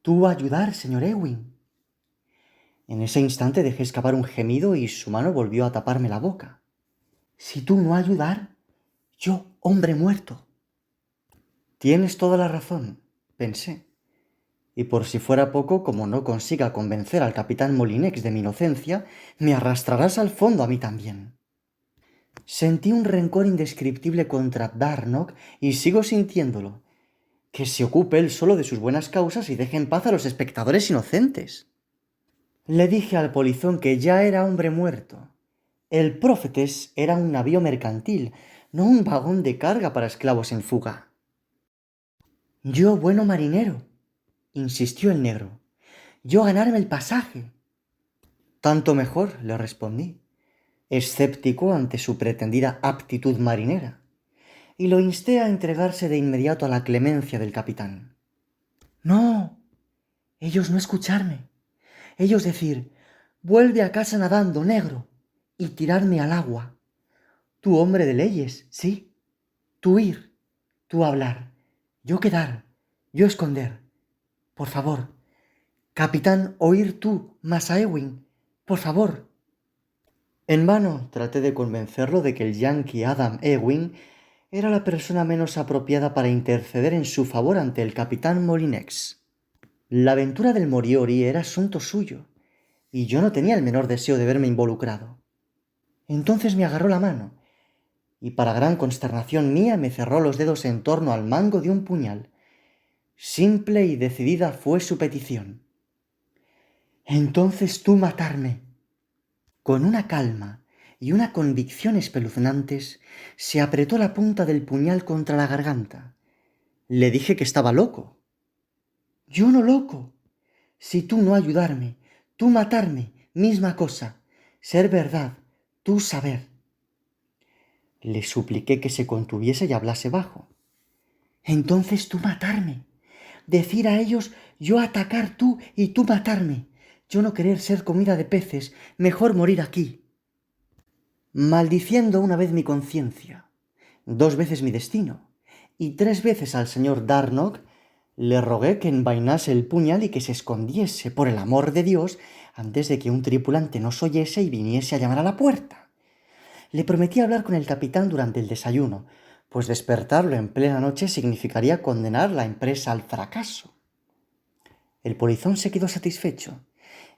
Tú ayudar, señor Ewing». En ese instante dejé escapar un gemido y su mano volvió a taparme la boca. «Si tú no ayudar, yo, hombre muerto». «Tienes toda la razón», pensé. Y por si fuera poco, como no consiga convencer al capitán Molinex de mi inocencia, me arrastrarás al fondo a mí también. Sentí un rencor indescriptible contra Darnock y sigo sintiéndolo. Que se ocupe él solo de sus buenas causas y deje en paz a los espectadores inocentes. Le dije al polizón que ya era hombre muerto. El Prócetes era un navío mercantil, no un vagón de carga para esclavos en fuga. Yo, bueno marinero, insistió el negro. Yo ganarme el pasaje. Tanto mejor, le respondí, escéptico ante su pretendida aptitud marinera, y lo insté a entregarse de inmediato a la clemencia del capitán. No, ellos no escucharme. Ellos decir, vuelve a casa nadando, negro, y tirarme al agua. Tú hombre de leyes, sí. Tú ir, tú hablar, yo quedar, yo esconder. Por favor, capitán, oír tú, Massa Ewing, por favor. En vano traté de convencerlo de que el yanqui Adam Ewing era la persona menos apropiada para interceder en su favor ante el capitán Molinex. La aventura del Moriori era asunto suyo, y yo no tenía el menor deseo de verme involucrado. Entonces me agarró la mano, y para gran consternación mía me cerró los dedos en torno al mango de un puñal. Simple y decidida fue su petición. Entonces tú matarme. Con una calma y una convicción espeluznantes, se apretó la punta del puñal contra la garganta. Le dije que estaba loco. Yo no loco. Si tú no ayudarme, tú matarme, misma cosa. Ser verdad, tú saber. Le supliqué que se contuviese y hablase bajo. Entonces tú matarme. Decir a ellos yo atacar tú y tú matarme. Yo no querer ser comida de peces, mejor morir aquí. Maldiciendo una vez mi conciencia, 2 veces mi destino, y 3 veces al señor Darnock, le rogué que envainase el puñal y que se escondiese, por el amor de Dios, antes de que un tripulante nos oyese y viniese a llamar a la puerta. Le prometí hablar con el capitán durante el desayuno, pues despertarlo en plena noche significaría condenar la empresa al fracaso. El polizón se quedó satisfecho,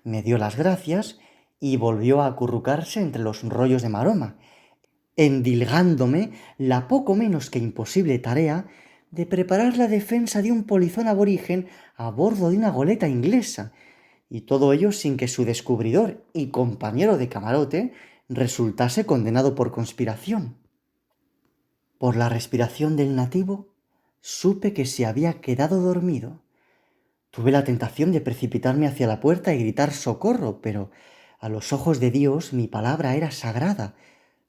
me dio las gracias y volvió a acurrucarse entre los rollos de maroma, endilgándome la poco menos que imposible tarea de preparar la defensa de un polizón aborigen a bordo de una goleta inglesa, y todo ello sin que su descubridor y compañero de camarote resultase condenado por conspiración. Por la respiración del nativo, supe que se había quedado dormido. Tuve la tentación de precipitarme hacia la puerta y gritar socorro, pero a los ojos de Dios mi palabra era sagrada,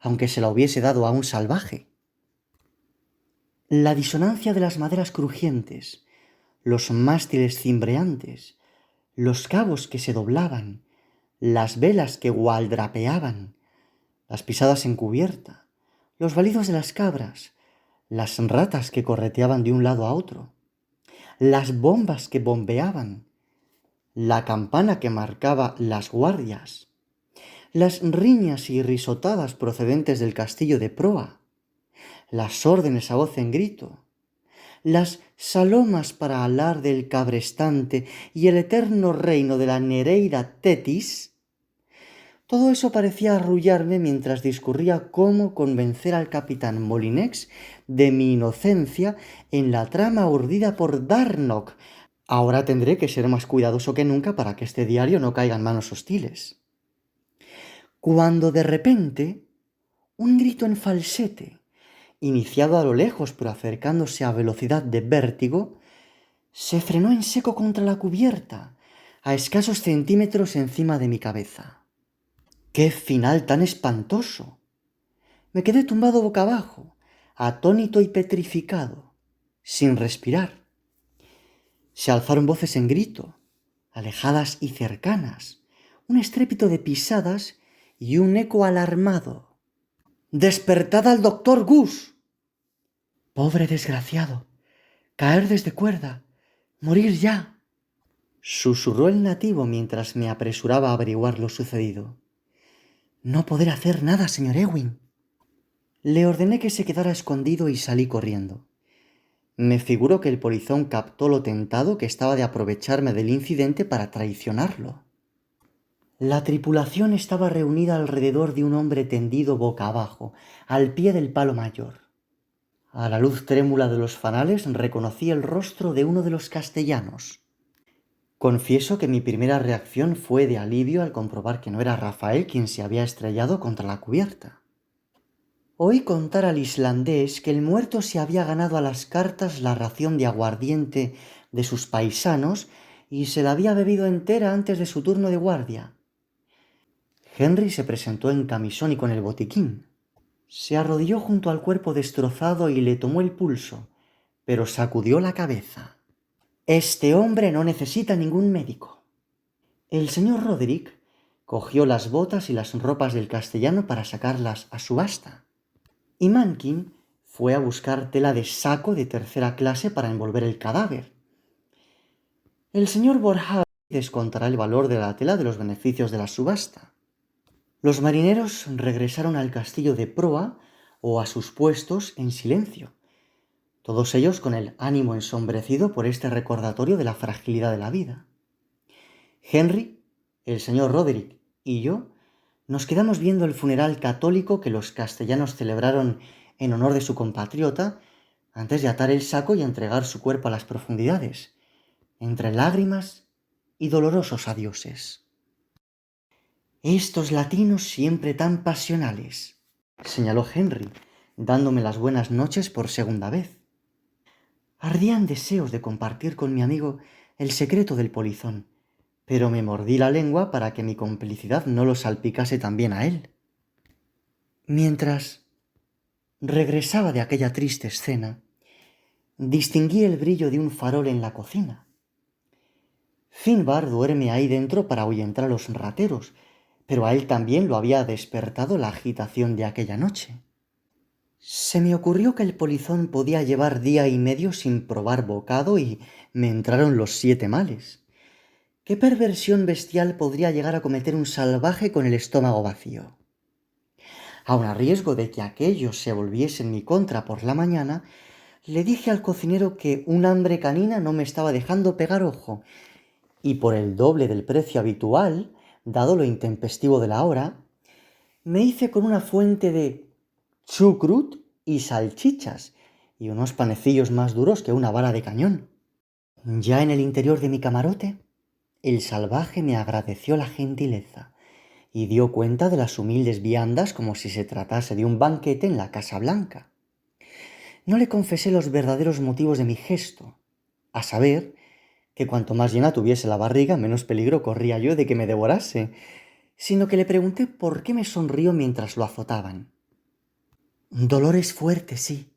aunque se la hubiese dado a un salvaje. La disonancia de las maderas crujientes, los mástiles cimbreantes, los cabos que se doblaban, las velas que gualdrapeaban, las pisadas en cubierta, los balidos de las cabras, las ratas que correteaban de un lado a otro, las bombas que bombeaban, la campana que marcaba las guardias, las riñas y risotadas procedentes del castillo de proa, las órdenes a voz en grito, las salomas para alar del cabrestante y el eterno reino de la Nereida Tetis, todo eso parecía arrullarme mientras discurría cómo convencer al capitán Molinex de mi inocencia en la trama urdida por Darnock. Ahora tendré que ser más cuidadoso que nunca para que este diario no caiga en manos hostiles. Cuando de repente, un grito en falsete, iniciado a lo lejos pero acercándose a velocidad de vértigo, se frenó en seco contra la cubierta, a escasos centímetros encima de mi cabeza. ¡Qué final tan espantoso! Me quedé tumbado boca abajo, atónito y petrificado, sin respirar. Se alzaron voces en grito, alejadas y cercanas, un estrépito de pisadas y un eco alarmado. ¡Despertad al doctor Gus! ¡Pobre desgraciado! ¡Caer desde cuerda! ¡Morir ya! Susurró el nativo mientras me apresuraba a averiguar lo sucedido. No poder hacer nada, señor Ewing. Le ordené que se quedara escondido y salí corriendo. Me figuro que el polizón captó lo tentado que estaba de aprovecharme del incidente para traicionarlo. La tripulación estaba reunida alrededor de un hombre tendido boca abajo, al pie del palo mayor. A la luz trémula de los fanales reconocí el rostro de uno de los castellanos. Confieso que mi primera reacción fue de alivio al comprobar que no era Rafael quien se había estrellado contra la cubierta. Oí contar al islandés que el muerto se había ganado a las cartas la ración de aguardiente de sus paisanos y se la había bebido entera antes de su turno de guardia. Henry se presentó en camisón y con el botiquín. Se arrodilló junto al cuerpo destrozado y le tomó el pulso, pero sacudió la cabeza. Este hombre no necesita ningún médico. El señor Roderick cogió las botas y las ropas del castellano para sacarlas a subasta. Y Mankin fue a buscar tela de saco de tercera clase para envolver el cadáver. El señor Borja descontará el valor de la tela de los beneficios de la subasta. Los marineros regresaron al castillo de proa o a sus puestos en silencio, todos ellos con el ánimo ensombrecido por este recordatorio de la fragilidad de la vida. Henry, el señor Roderick y yo nos quedamos viendo el funeral católico que los castellanos celebraron en honor de su compatriota antes de atar el saco y entregar su cuerpo a las profundidades, entre lágrimas y dolorosos adioses. Estos latinos siempre tan pasionales, señaló Henry, dándome las buenas noches por segunda vez. Ardían deseos de compartir con mi amigo el secreto del polizón, pero me mordí la lengua para que mi complicidad no lo salpicase también a él. Mientras regresaba de aquella triste escena, distinguí el brillo de un farol en la cocina. Finbar duerme ahí dentro para ahuyentar a los rateros, pero a él también lo había despertado la agitación de aquella noche. Se me ocurrió que el polizón podía llevar día y medio sin probar bocado y me entraron los 7 males. ¿Qué perversión bestial podría llegar a cometer un salvaje con el estómago vacío? Aun a riesgo de que aquello se volviese en mi contra por la mañana, le dije al cocinero que un hambre canina no me estaba dejando pegar ojo, y por el doble del precio habitual, dado lo intempestivo de la hora, me hice con una fuente de chucrut y salchichas, y unos panecillos más duros que una bala de cañón. Ya en el interior de mi camarote, el salvaje me agradeció la gentileza y dio cuenta de las humildes viandas como si se tratase de un banquete en la Casa Blanca. No le confesé los verdaderos motivos de mi gesto, a saber, que cuanto más llena tuviese la barriga, menos peligro corría yo de que me devorase, sino que le pregunté por qué me sonrió mientras lo azotaban. Dolores fuertes, sí,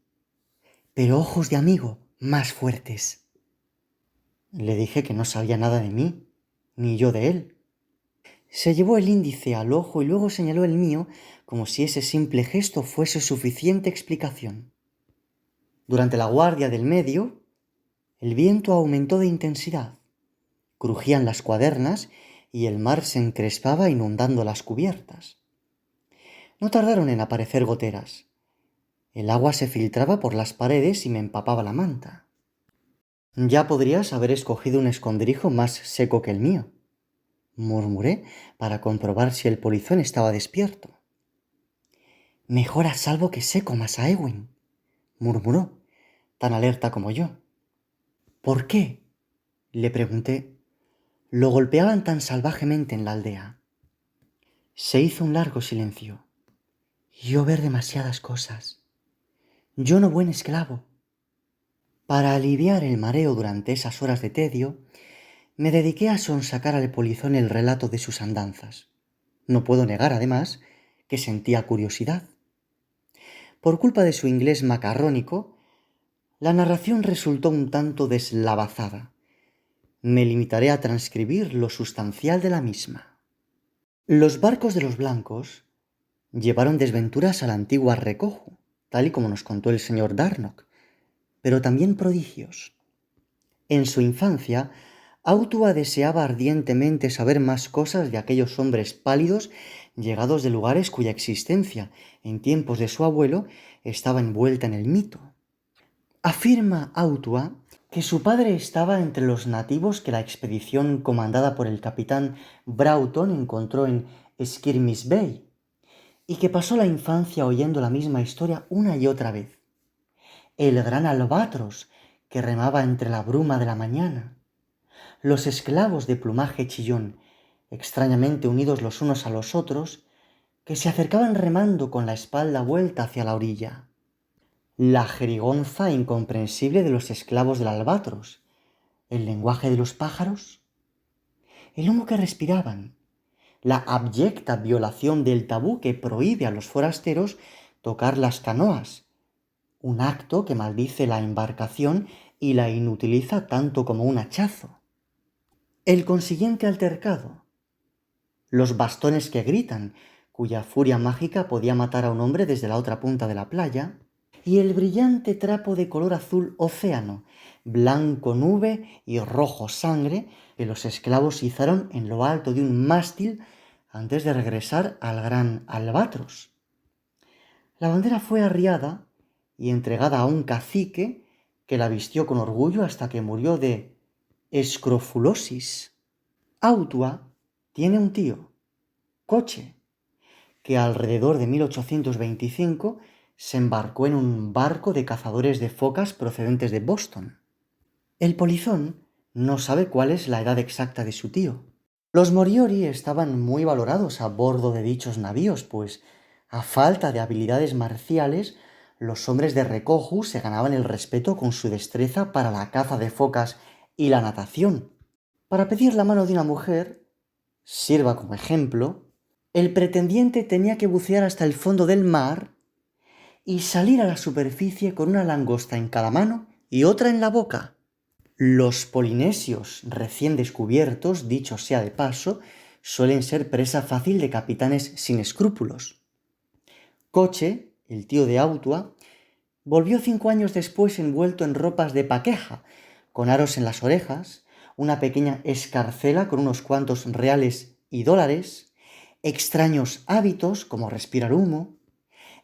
pero ojos de amigo más fuertes. Le dije que no sabía nada de mí, ni yo de él. Se llevó el índice al ojo y luego señaló el mío como si ese simple gesto fuese suficiente explicación. Durante la guardia del medio, el viento aumentó de intensidad. Crujían las cuadernas y el mar se encrespaba inundando las cubiertas. No tardaron en aparecer goteras. El agua se filtraba por las paredes y me empapaba la manta. Ya podrías haber escogido un escondrijo más seco que el mío, murmuré para comprobar si el polizón estaba despierto. Mejor a salvo que seco, Masa Ewing, murmuró, tan alerta como yo. ¿Por qué?, le pregunté. Lo golpeaban tan salvajemente en la aldea. Se hizo un largo silencio. Yo ver demasiadas cosas. Yo no buen esclavo. Para aliviar el mareo durante esas horas de tedio, me dediqué a sonsacar al polizón el relato de sus andanzas. No puedo negar, además, que sentía curiosidad. Por culpa de su inglés macarrónico, la narración resultó un tanto deslavazada. Me limitaré a transcribir lo sustancial de la misma. Los barcos de los blancos llevaron desventuras a la antigua Recojo, tal y como nos contó el señor Darnock, pero también prodigios. En su infancia, Autua deseaba ardientemente saber más cosas de aquellos hombres pálidos llegados de lugares cuya existencia, en tiempos de su abuelo, estaba envuelta en el mito. Afirma Autua que su padre estaba entre los nativos que la expedición comandada por el capitán Broughton encontró en Skirmish Bay, y que pasó la infancia oyendo la misma historia una y otra vez. El gran albatros que remaba entre la bruma de la mañana, Los esclavos de plumaje chillón, extrañamente unidos los unos a los otros, que se acercaban remando con la espalda vuelta hacia la orilla. La jerigonza incomprensible de los esclavos del albatros, el lenguaje de los pájaros, el humo que respiraban, la abyecta violación del tabú que prohíbe a los forasteros tocar las canoas, un acto que maldice la embarcación y la inutiliza tanto como un hachazo. El consiguiente altercado, los bastones que gritan, cuya furia mágica podía matar a un hombre desde la otra punta de la playa, y el brillante trapo de color azul océano, blanco nube y rojo sangre que los esclavos izaron en lo alto de un mástil antes de regresar al gran albatros. La bandera fue arriada y entregada a un cacique que la vistió con orgullo hasta que murió de escrofulosis. Autua tiene un tío, Coche, que alrededor de 1825 se embarcó en un barco de cazadores de focas procedentes de Boston. El polizón no sabe cuál es la edad exacta de su tío. Los Moriori estaban muy valorados a bordo de dichos navíos, pues, a falta de habilidades marciales, los hombres de Rekoju se ganaban el respeto con su destreza para la caza de focas y la natación. Para pedir la mano de una mujer, sirva como ejemplo, el pretendiente tenía que bucear hasta el fondo del mar y salir a la superficie con una langosta en cada mano y otra en la boca. Los polinesios recién descubiertos, dicho sea de paso, suelen ser presa fácil de capitanes sin escrúpulos. Coche, el tío de Autua, volvió 5 años después envuelto en ropas de paqueja, con aros en las orejas, una pequeña escarcela con unos cuantos reales y dólares, extraños hábitos como respirar humo,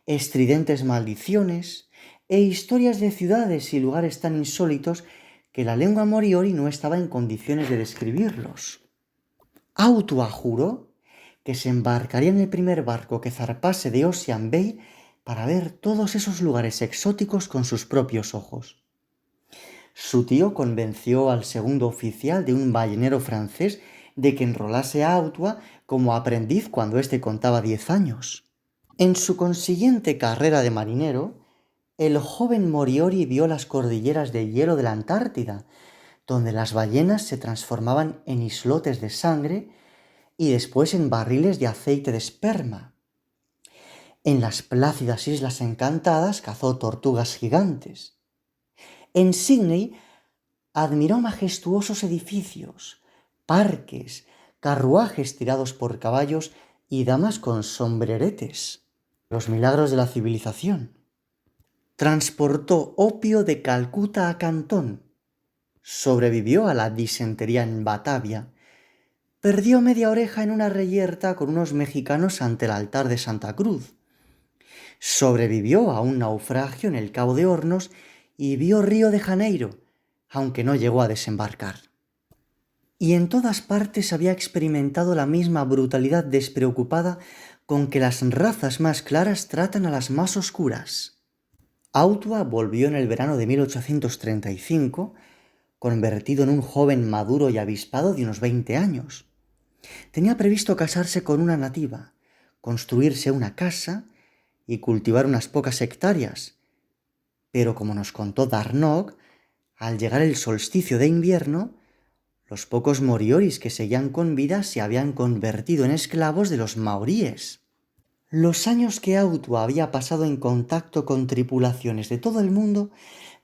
estridentes maldiciones e historias de ciudades y lugares tan insólitos que la lengua moriori no estaba en condiciones de describirlos. Autua juró que se embarcaría en el primer barco que zarpase de Ocean Bay para ver todos esos lugares exóticos con sus propios ojos. Su tío convenció al segundo oficial de un ballenero francés de que enrolase a Autua como aprendiz cuando éste contaba 10 años. En su consiguiente carrera de marinero, el joven Moriori vio las cordilleras de hielo de la Antártida, donde las ballenas se transformaban en islotes de sangre y después en barriles de aceite de esperma. En las plácidas islas encantadas cazó tortugas gigantes. En Sídney admiró majestuosos edificios, parques, carruajes tirados por caballos y damas con sombreretes. Los milagros de la civilización. Transportó opio de Calcuta a Cantón. Sobrevivió a la disentería en Batavia. Perdió media oreja en una reyerta con unos mexicanos ante el altar de Santa Cruz. Sobrevivió a un naufragio en el Cabo de Hornos y vio Río de Janeiro, aunque no llegó a desembarcar. Y en todas partes había experimentado la misma brutalidad despreocupada con que las razas más claras tratan a las más oscuras. Autua volvió en el verano de 1835, convertido en un joven maduro y avispado de unos 20 años. Tenía previsto casarse con una nativa, construirse una casa y cultivar unas pocas hectáreas. Pero como nos contó Darnog, al llegar el solsticio de invierno, los pocos morioris que seguían con vida se habían convertido en esclavos de los maoríes. Los años que Autua había pasado en contacto con tripulaciones de todo el mundo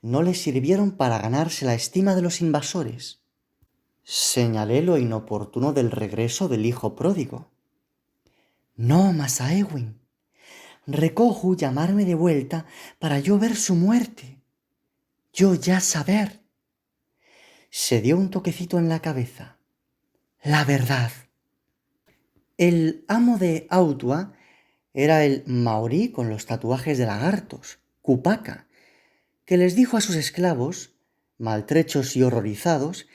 no le sirvieron para ganarse la estima de los invasores. Señalé lo inoportuno del regreso del hijo pródigo. No, Masa Ewing. Recojo llamarme de vuelta para yo ver su muerte. Yo ya saber. Se dio un toquecito en la cabeza. La verdad. El amo de Autua era el maorí con los tatuajes de lagartos, Kupaka, que les dijo a sus esclavos, maltrechos y horrorizados,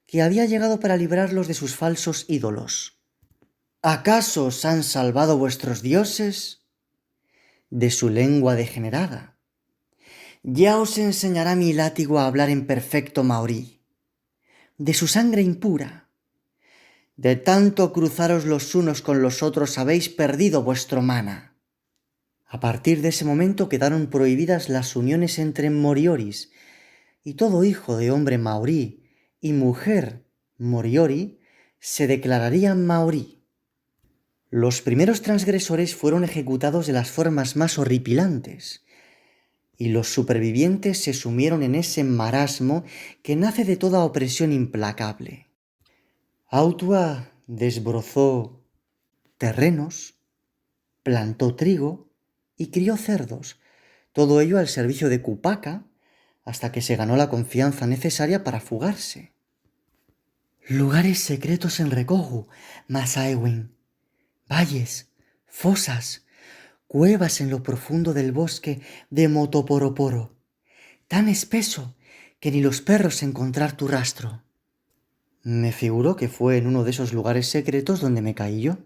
que había llegado para librarlos de sus falsos ídolos. ¿Acaso os han salvado vuestros dioses? De su lengua degenerada. Ya os enseñará mi látigo a hablar en perfecto maorí. de su sangre impura. De tanto cruzaros los unos con los otros habéis perdido vuestro mana. A partir de ese momento quedaron prohibidas las uniones entre morioris, y todo hijo de hombre maorí y mujer moriori se declararía maorí. Los primeros transgresores fueron ejecutados de las formas más horripilantes, y los supervivientes se sumieron en ese marasmo que nace de toda opresión implacable. Autua desbrozó terrenos, plantó trigo y crió cerdos, todo ello al servicio de Kupaka, hasta que se ganó la confianza necesaria para fugarse. Lugares secretos en Rekohu, Masaewin, valles, fosas, cuevas en lo profundo del bosque de Motoporoporo, tan espeso que ni los perros encontrar tu rastro. Me figuro que fue en uno de esos lugares secretos donde me caí yo.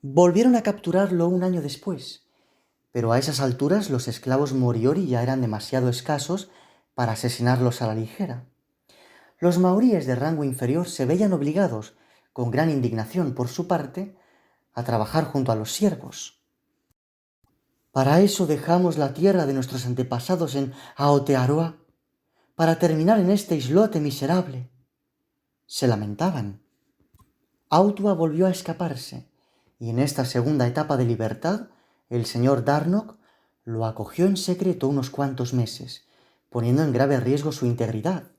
Volvieron a capturarlo un año después, pero a esas alturas los esclavos moriori ya eran demasiado escasos para asesinarlos a la ligera. Los maoríes de rango inferior se veían obligados, con gran indignación por su parte, a trabajar junto a los siervos. Para eso dejamos la tierra de nuestros antepasados en Aotearoa, para terminar en este islote miserable. Se lamentaban. Autua volvió a escaparse, y en esta segunda etapa de libertad, el señor Darnock lo acogió en secreto unos cuantos meses, poniendo en grave riesgo su integridad.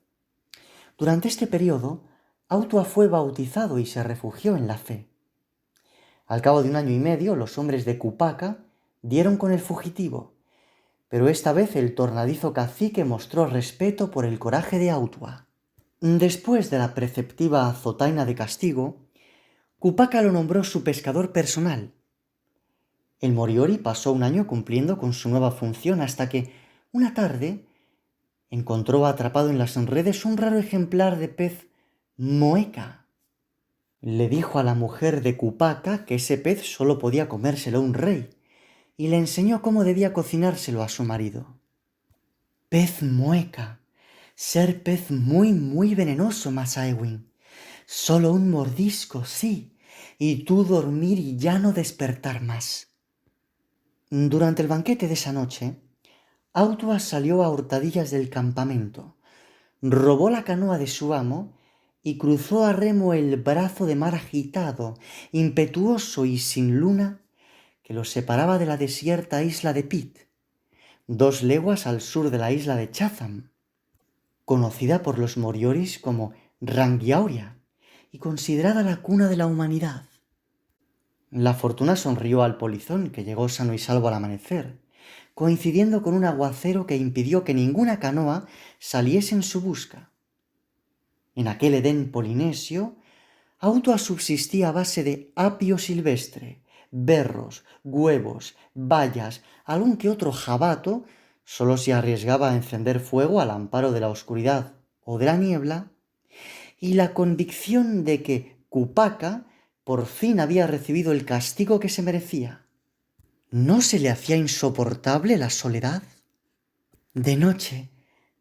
Durante este periodo, Autua fue bautizado y se refugió en la fe. Al cabo de un año y medio, los hombres de Kupaka dieron con el fugitivo, pero esta vez el tornadizo cacique mostró respeto por el coraje de Autua. Después de la preceptiva azotaina de castigo, Kupaka lo nombró su pescador personal. El moriori pasó un año cumpliendo con su nueva función hasta que, una tarde, encontró atrapado en las redes un raro ejemplar de pez moeca. Le dijo a la mujer de Kupaka que ese pez solo podía comérselo un rey, y le enseñó cómo debía cocinárselo a su marido. Pez moeca, ser pez muy venenoso, Masaewin. Solo un mordisco, sí, y tú dormir y ya no despertar más. Durante el banquete de esa noche, Autua salió a hurtadillas del campamento, robó la canoa de su amo y cruzó a remo el brazo de mar agitado, impetuoso y sin luna, que los separaba de la desierta isla de Pit, 2 leguas al sur de la isla de Chatham, conocida por los morioris como Rangiauria y considerada la cuna de la humanidad. La fortuna sonrió al polizón, que llegó sano y salvo al amanecer, coincidiendo con un aguacero que impidió que ninguna canoa saliese en su busca. En aquel Edén polinesio, Autua subsistía a base de apio silvestre, berros, huevos, bayas, algún que otro jabato, solo se arriesgaba a encender fuego al amparo de la oscuridad o de la niebla, y la convicción de que Kupaka por fin había recibido el castigo que se merecía. ¿No se le hacía insoportable la soledad? De noche,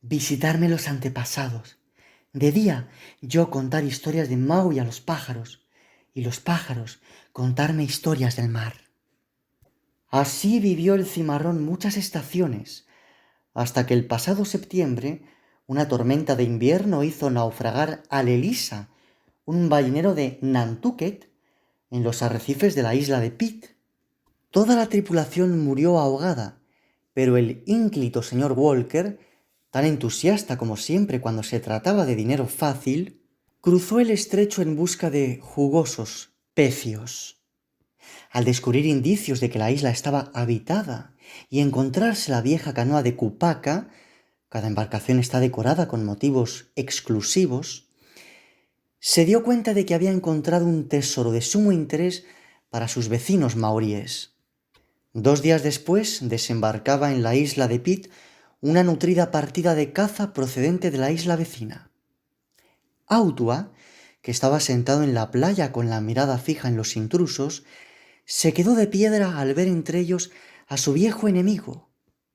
visitarme los antepasados. De día, yo contar historias de Maui a los pájaros, y los pájaros contarme historias del mar. Así vivió el cimarrón muchas estaciones, hasta que el pasado septiembre una tormenta de invierno hizo naufragar al Elisa, un ballenero de Nantucket, en los arrecifes de la isla de Pitt. Toda la tripulación murió ahogada, pero el ínclito señor Walker, tan entusiasta como siempre cuando se trataba de dinero fácil, cruzó el estrecho en busca de jugosos pecios. Al descubrir indicios de que la isla estaba habitada y encontrarse la vieja canoa de Kupaka, cada embarcación está decorada con motivos exclusivos, se dio cuenta de que había encontrado un tesoro de sumo interés para sus vecinos maoríes. 2 días después desembarcaba en la isla de Pitt una nutrida partida de caza procedente de la isla vecina. Autua, que estaba sentado en la playa con la mirada fija en los intrusos, se quedó de piedra al ver entre ellos a su viejo enemigo,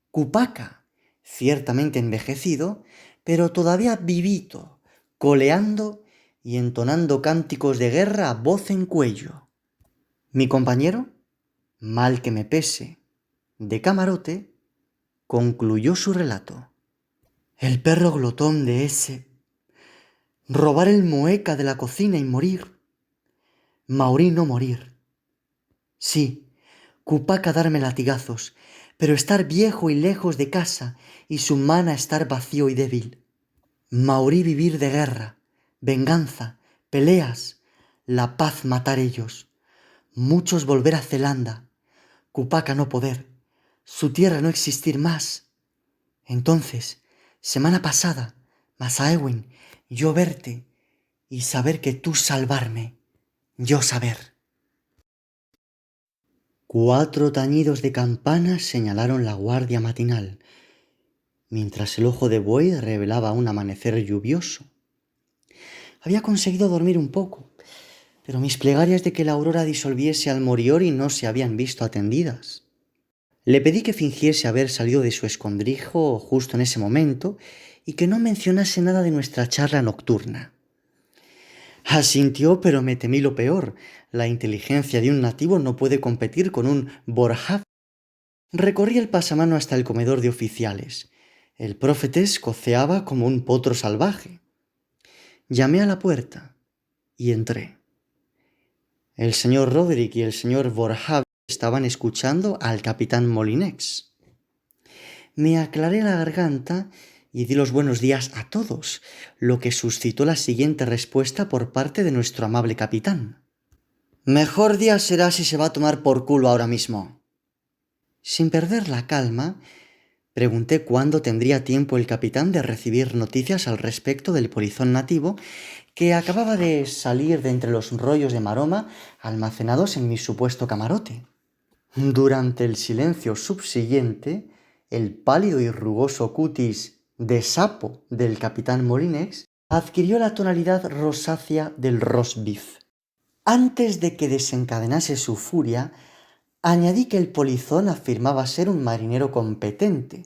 Kupaka, ciertamente envejecido, pero todavía vivito, coleando y entonando cánticos de guerra a voz en cuello. Mi compañero, mal que me pese, de camarote, concluyó su relato. El perro glotón de ese, robar el mueca de la cocina y morir. Maurí no morir. Sí, Cupaca darme latigazos, pero estar viejo y lejos de casa y su mana estar vacío y débil. Maurí vivir de guerra, venganza, peleas, la paz matar ellos, muchos volver a Zelanda, Cupaca no poder, su tierra no existir más. Entonces, semana pasada, Masaewin, yo verte y saber que tú salvarme, yo saber. 4 tañidos de campanas señalaron la guardia matinal, mientras el ojo de buey revelaba un amanecer lluvioso. Había conseguido dormir un poco, pero mis plegarias de que la aurora disolviese al Moriori no se habían visto atendidas. Le pedí que fingiese haber salido de su escondrijo justo en ese momento y que no mencionase nada de nuestra charla nocturna. Asintió, pero me temí lo peor. La inteligencia de un nativo no puede competir con un Borja. Recorrí el pasamano hasta el comedor de oficiales. El profetes coceaba como un potro salvaje. Llamé a la puerta y entré. El señor Roderick y el señor Borja estaban escuchando al capitán Molinex. Me aclaré la garganta y di los buenos días a todos, lo que suscitó la siguiente respuesta por parte de nuestro amable capitán. Mejor día será si se va a tomar por culo ahora mismo. Sin perder la calma, pregunté cuándo tendría tiempo el capitán de recibir noticias al respecto del polizón nativo que acababa de salir de entre los rollos de maroma almacenados en mi supuesto camarote. Durante el silencio subsiguiente, el pálido y rugoso cutis de sapo del capitán Molinex adquirió la tonalidad rosácea del roast beef. Antes de que desencadenase su furia, añadí que el polizón afirmaba ser un marinero competente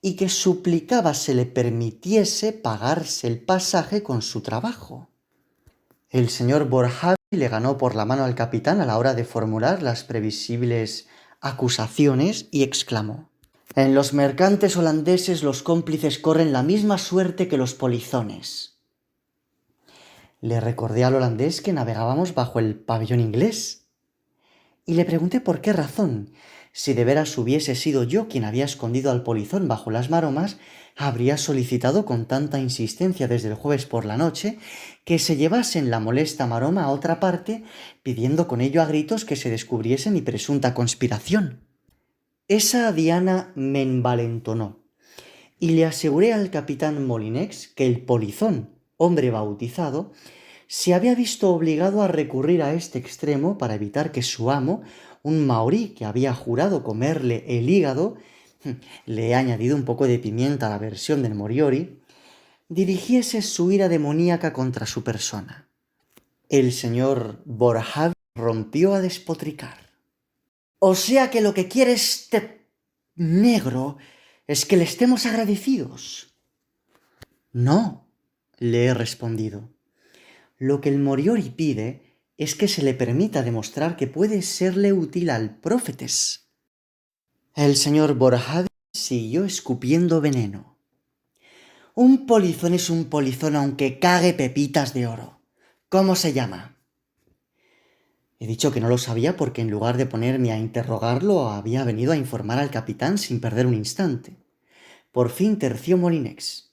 y que suplicaba se le permitiese pagarse el pasaje con su trabajo. El señor Borjavi le ganó por la mano al capitán a la hora de formular las previsibles acusaciones y exclamó: «En los mercantes holandeses los cómplices corren la misma suerte que los polizones». Le recordé al holandés que navegábamos bajo el pabellón inglés y le pregunté por qué razón, si de veras hubiese sido yo quien había escondido al polizón bajo las maromas, habría solicitado con tanta insistencia desde el jueves por la noche que se llevasen la molesta maroma a otra parte, pidiendo con ello a gritos que se descubriese mi presunta conspiración. Esa diana me envalentonó y le aseguré al capitán Molinex que el polizón, hombre bautizado, se había visto obligado a recurrir a este extremo para evitar que su amo, un maorí que había jurado comerle el hígado, le he añadido un poco de pimienta a la versión del Moriori, dirigiese su ira demoníaca contra su persona. El señor Borjavi rompió a despotricar. «O sea que lo que quiere este negro es que le estemos agradecidos». «No», le he respondido. «Lo que el Moriori pide es que se le permita demostrar que puede serle útil al profetes». El señor Borjavi siguió escupiendo veneno. «Un polizón es un polizón aunque cague pepitas de oro. ¿Cómo se llama?» He dicho que no lo sabía porque en lugar de ponerme a interrogarlo había venido a informar al capitán sin perder un instante. Por fin terció Molinex.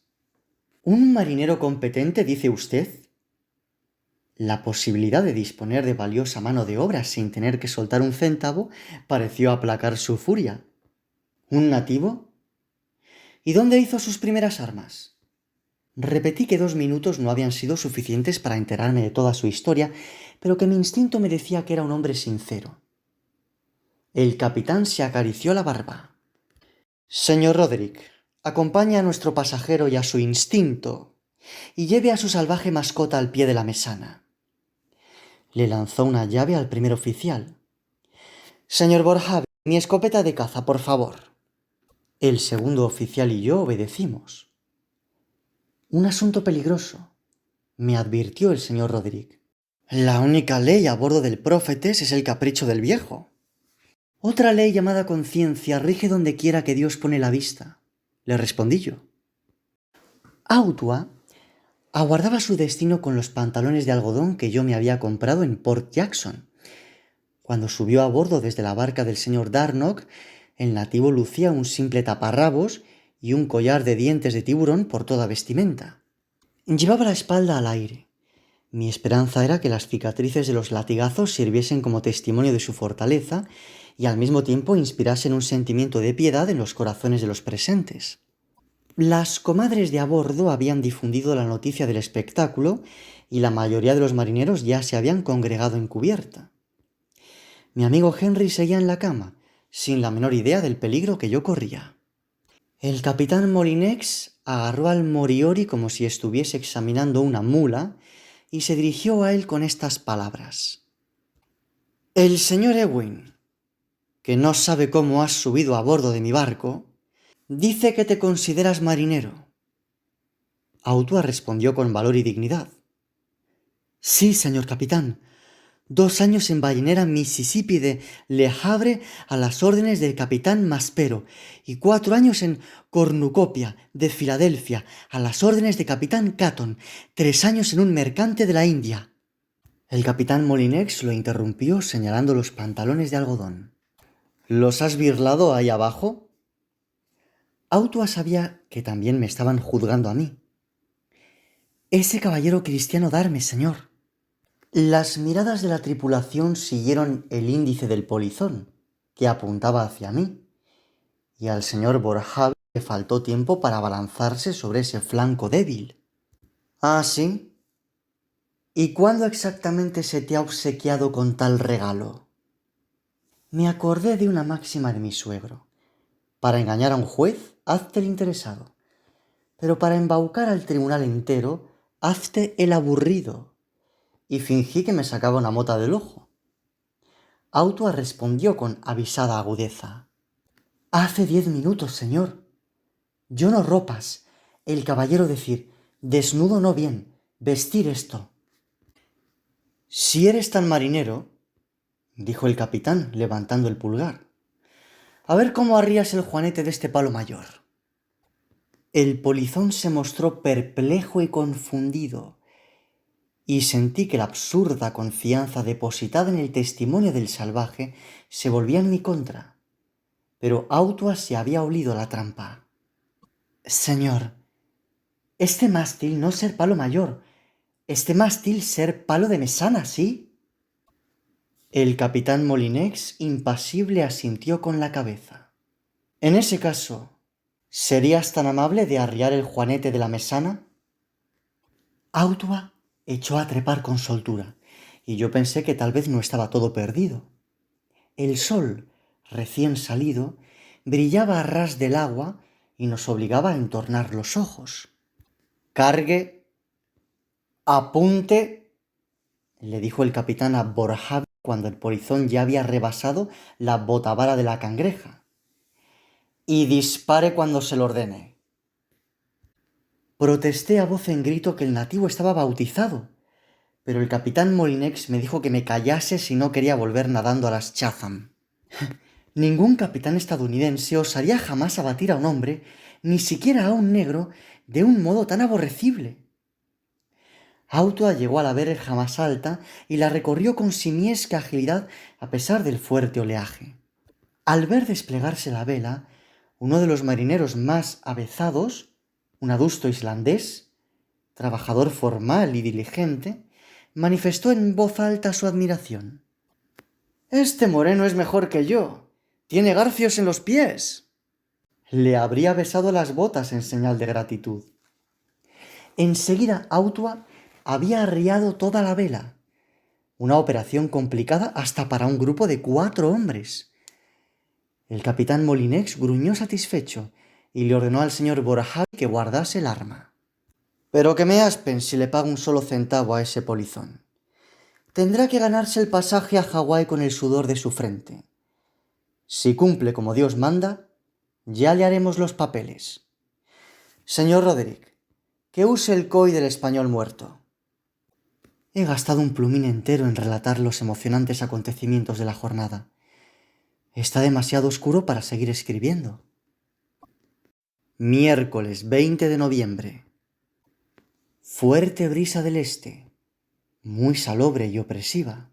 «¿Un marinero competente, dice usted?» La posibilidad de disponer de valiosa mano de obra sin tener que soltar un céntavo pareció aplacar su furia. ¿Un nativo? ¿Y dónde hizo sus primeras armas? Repetí que 2 minutos no habían sido suficientes para enterarme de toda su historia, pero que mi instinto me decía que era un hombre sincero. El capitán se acarició la barba. «Señor Roderick, acompañe a nuestro pasajero y a su instinto, y lleve a su salvaje mascota al pie de la mesana». Le lanzó una llave al primer oficial. «Señor Borjavi, mi escopeta de caza, por favor». El segundo oficial y yo obedecimos. «Un asunto peligroso», me advirtió el señor Roderick. La única ley a bordo del Prófetes es el capricho del viejo. Otra ley llamada conciencia rige donde quiera que Dios pone la vista, le respondí yo. Autua aguardaba su destino con los pantalones de algodón que yo me había comprado en Port Jackson. Cuando subió a bordo desde la barca del señor Darnock, el nativo lucía un simple taparrabos y un collar de dientes de tiburón por toda vestimenta. Llevaba la espalda al aire. Mi esperanza era que las cicatrices de los latigazos sirviesen como testimonio de su fortaleza y al mismo tiempo inspirasen un sentimiento de piedad en los corazones de los presentes. Las comadres de a bordo habían difundido la noticia del espectáculo y la mayoría de los marineros ya se habían congregado en cubierta. Mi amigo Henry seguía en la cama, sin la menor idea del peligro que yo corría. El capitán Molinex agarró al Moriori como si estuviese examinando una mula y se dirigió a él con estas palabras. El señor Ewing, que no sabe cómo has subido a bordo de mi barco, dice que te consideras marinero. Autua respondió con valor y dignidad. Sí, señor capitán. 2 años en Ballenera, Mississippi de Le Havre a las órdenes del capitán Maspero y 4 años en Cornucopia de Filadelfia a las órdenes de capitán Catton, 3 años en un mercante de la India. El capitán Molinex lo interrumpió señalando los pantalones de algodón. ¿Los has birlado ahí abajo? Autua sabía que también me estaban juzgando a mí. Ese caballero cristiano darme, señor. Las miradas de la tripulación siguieron el índice del polizón, que apuntaba hacia mí, y al señor Borjave le faltó tiempo para abalanzarse sobre ese flanco débil. ¿Ah, sí? ¿Y cuándo exactamente se te ha obsequiado con tal regalo? Me acordé de una máxima de mi suegro. Para engañar a un juez, hazte el interesado, pero para embaucar al tribunal entero, hazte el aburrido. Y fingí que me sacaba una mota del ojo. Autua respondió con avisada agudeza. Hace 10 minutos, señor. Yo no ropas. El caballero decir, desnudo no bien, vestir esto. Si eres tan marinero, dijo el capitán, levantando el pulgar, a ver cómo arrías el juanete de este palo mayor. El polizón se mostró perplejo y confundido, y sentí que la absurda confianza depositada en el testimonio del salvaje se volvía en mi contra. Pero Autua se había olido la trampa. Señor, este mástil no ser palo mayor, este mástil ser palo de mesana, ¿sí? El capitán Molinex, impasible, asintió con la cabeza. En ese caso, ¿serías tan amable de arriar el juanete de la mesana? Autua echó a trepar con soltura, y yo pensé que tal vez no estaba todo perdido. El sol, recién salido, brillaba a ras del agua y nos obligaba a entornar los ojos. Cargue, apunte, le dijo el capitán a Borjave cuando el polizón ya había rebasado la botavara de la cangreja. Y dispare cuando se lo ordene. Protesté a voz en grito que el nativo estaba bautizado, pero el capitán Molinex me dijo que me callase si no quería volver nadando a las Chatham. Ningún capitán estadounidense osaría jamás abatir a un hombre, ni siquiera a un negro, de un modo tan aborrecible. Autua llegó a la verja más alta y la recorrió con simiesca agilidad a pesar del fuerte oleaje. Al ver desplegarse la vela, uno de los marineros más avezados, un adusto islandés, trabajador formal y diligente, manifestó en voz alta su admiración. «Este moreno es mejor que yo. Tiene garfios en los pies». Le habría besado las botas en señal de gratitud. Enseguida Autua había arriado toda la vela, una operación complicada hasta para un grupo de 4 hombres. El capitán Molinex gruñó satisfecho y le ordenó al señor Borjave que guardase el arma. «Pero que me aspen si le pago un solo centavo a ese polizón. Tendrá que ganarse el pasaje a Hawái con el sudor de su frente. Si cumple como Dios manda, ya le haremos los papeles. Señor Roderick, que use el COI del español muerto. He gastado un plumín entero en relatar los emocionantes acontecimientos de la jornada. Está demasiado oscuro para seguir escribiendo. Miércoles 20 de noviembre. Fuerte brisa del este, muy salobre y opresiva.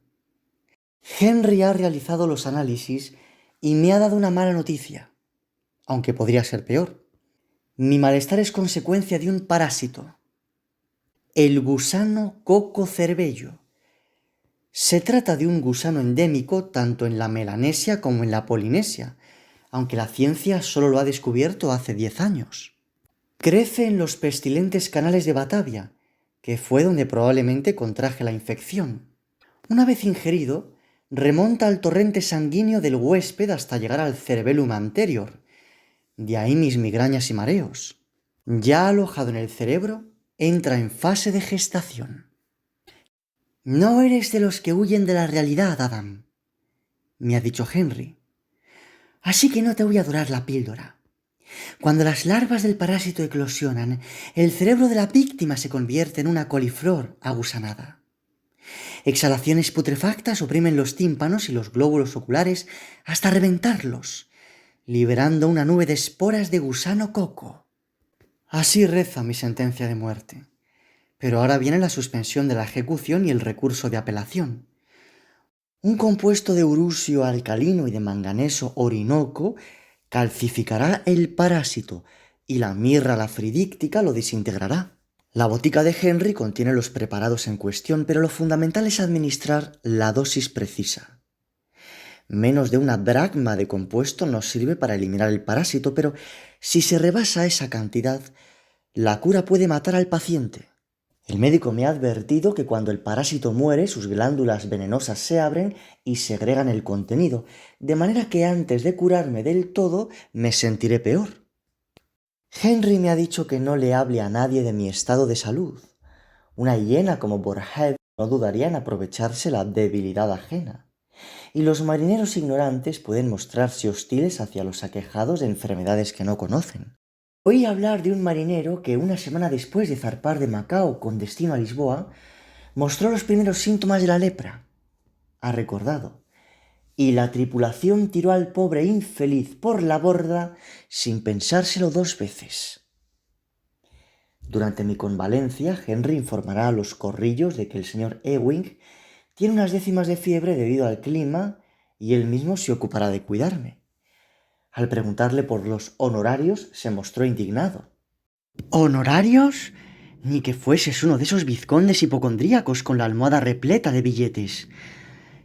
Henry ha realizado los análisis y me ha dado una mala noticia, aunque podría ser peor. Mi malestar es consecuencia de un parásito, el gusano coco cerbello. Se trata de un gusano endémico tanto en la Melanesia como en la Polinesia, aunque la ciencia solo lo ha descubierto hace 10 años. Crece en los pestilentes canales de Batavia, que fue donde probablemente contraje la infección. Una vez ingerido, remonta al torrente sanguíneo del huésped hasta llegar al cerebellum anterior. De ahí mis migrañas y mareos. Ya alojado en el cerebro, entra en fase de gestación. No eres de los que huyen de la realidad, Adam, me ha dicho Henry. Así que no te voy a dorar la píldora. Cuando las larvas del parásito eclosionan, el cerebro de la víctima se convierte en una coliflor agusanada. Exhalaciones putrefactas oprimen los tímpanos y los glóbulos oculares hasta reventarlos, liberando una nube de esporas de gusano coco. Así reza mi sentencia de muerte. Pero ahora viene la suspensión de la ejecución y el recurso de apelación. Un compuesto de urusio alcalino y de manganeso orinoco calcificará el parásito y la mirra lafridíctica lo desintegrará. La botica de Henry contiene los preparados en cuestión, pero lo fundamental es administrar la dosis precisa. Menos de una dracma de compuesto nos sirve para eliminar el parásito, pero si se rebasa esa cantidad, la cura puede matar al paciente. El médico me ha advertido que cuando el parásito muere, sus glándulas venenosas se abren y segregan el contenido, de manera que antes de curarme del todo, me sentiré peor. Henry me ha dicho que no le hable a nadie de mi estado de salud. Una hiena como Borhead no dudaría en aprovecharse la debilidad ajena. Y los marineros ignorantes pueden mostrarse hostiles hacia los aquejados de enfermedades que no conocen. Oí hablar de un marinero que una semana después de zarpar de Macao con destino a Lisboa, mostró los primeros síntomas de la lepra. Ha recordado. Y la tripulación tiró al pobre infeliz por la borda sin pensárselo 2 veces. Durante mi convalencia, Henry informará a los corrillos de que el señor Ewing tiene unas décimas de fiebre debido al clima y él mismo se ocupará de cuidarme. Al preguntarle por los honorarios, se mostró indignado. ¿Honorarios? Ni que fueses uno de esos vizcondes hipocondríacos con la almohada repleta de billetes.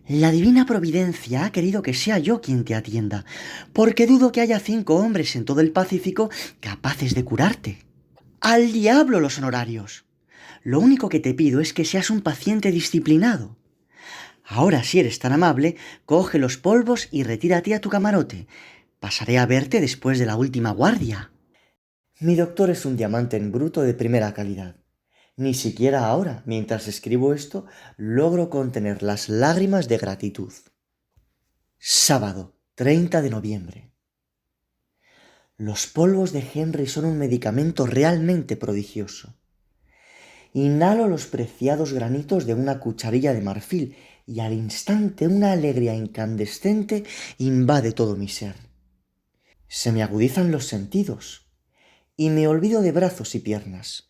La divina providencia ha querido que sea yo quien te atienda, porque dudo que haya 5 hombres en todo el Pacífico capaces de curarte. ¡Al diablo los honorarios! Lo único que te pido es que seas un paciente disciplinado. Ahora, si eres tan amable, coge los polvos y retírate a tu camarote. Pasaré a verte después de la última guardia. Mi doctor es un diamante en bruto de primera calidad. Ni siquiera ahora, mientras escribo esto, logro contener las lágrimas de gratitud. Sábado, 30 de noviembre. Los polvos de Henry son un medicamento realmente prodigioso. Inhalo los preciados granitos de una cucharilla de marfil y al instante una alegría incandescente invade todo mi ser. Se me agudizan los sentidos y me olvido de brazos y piernas.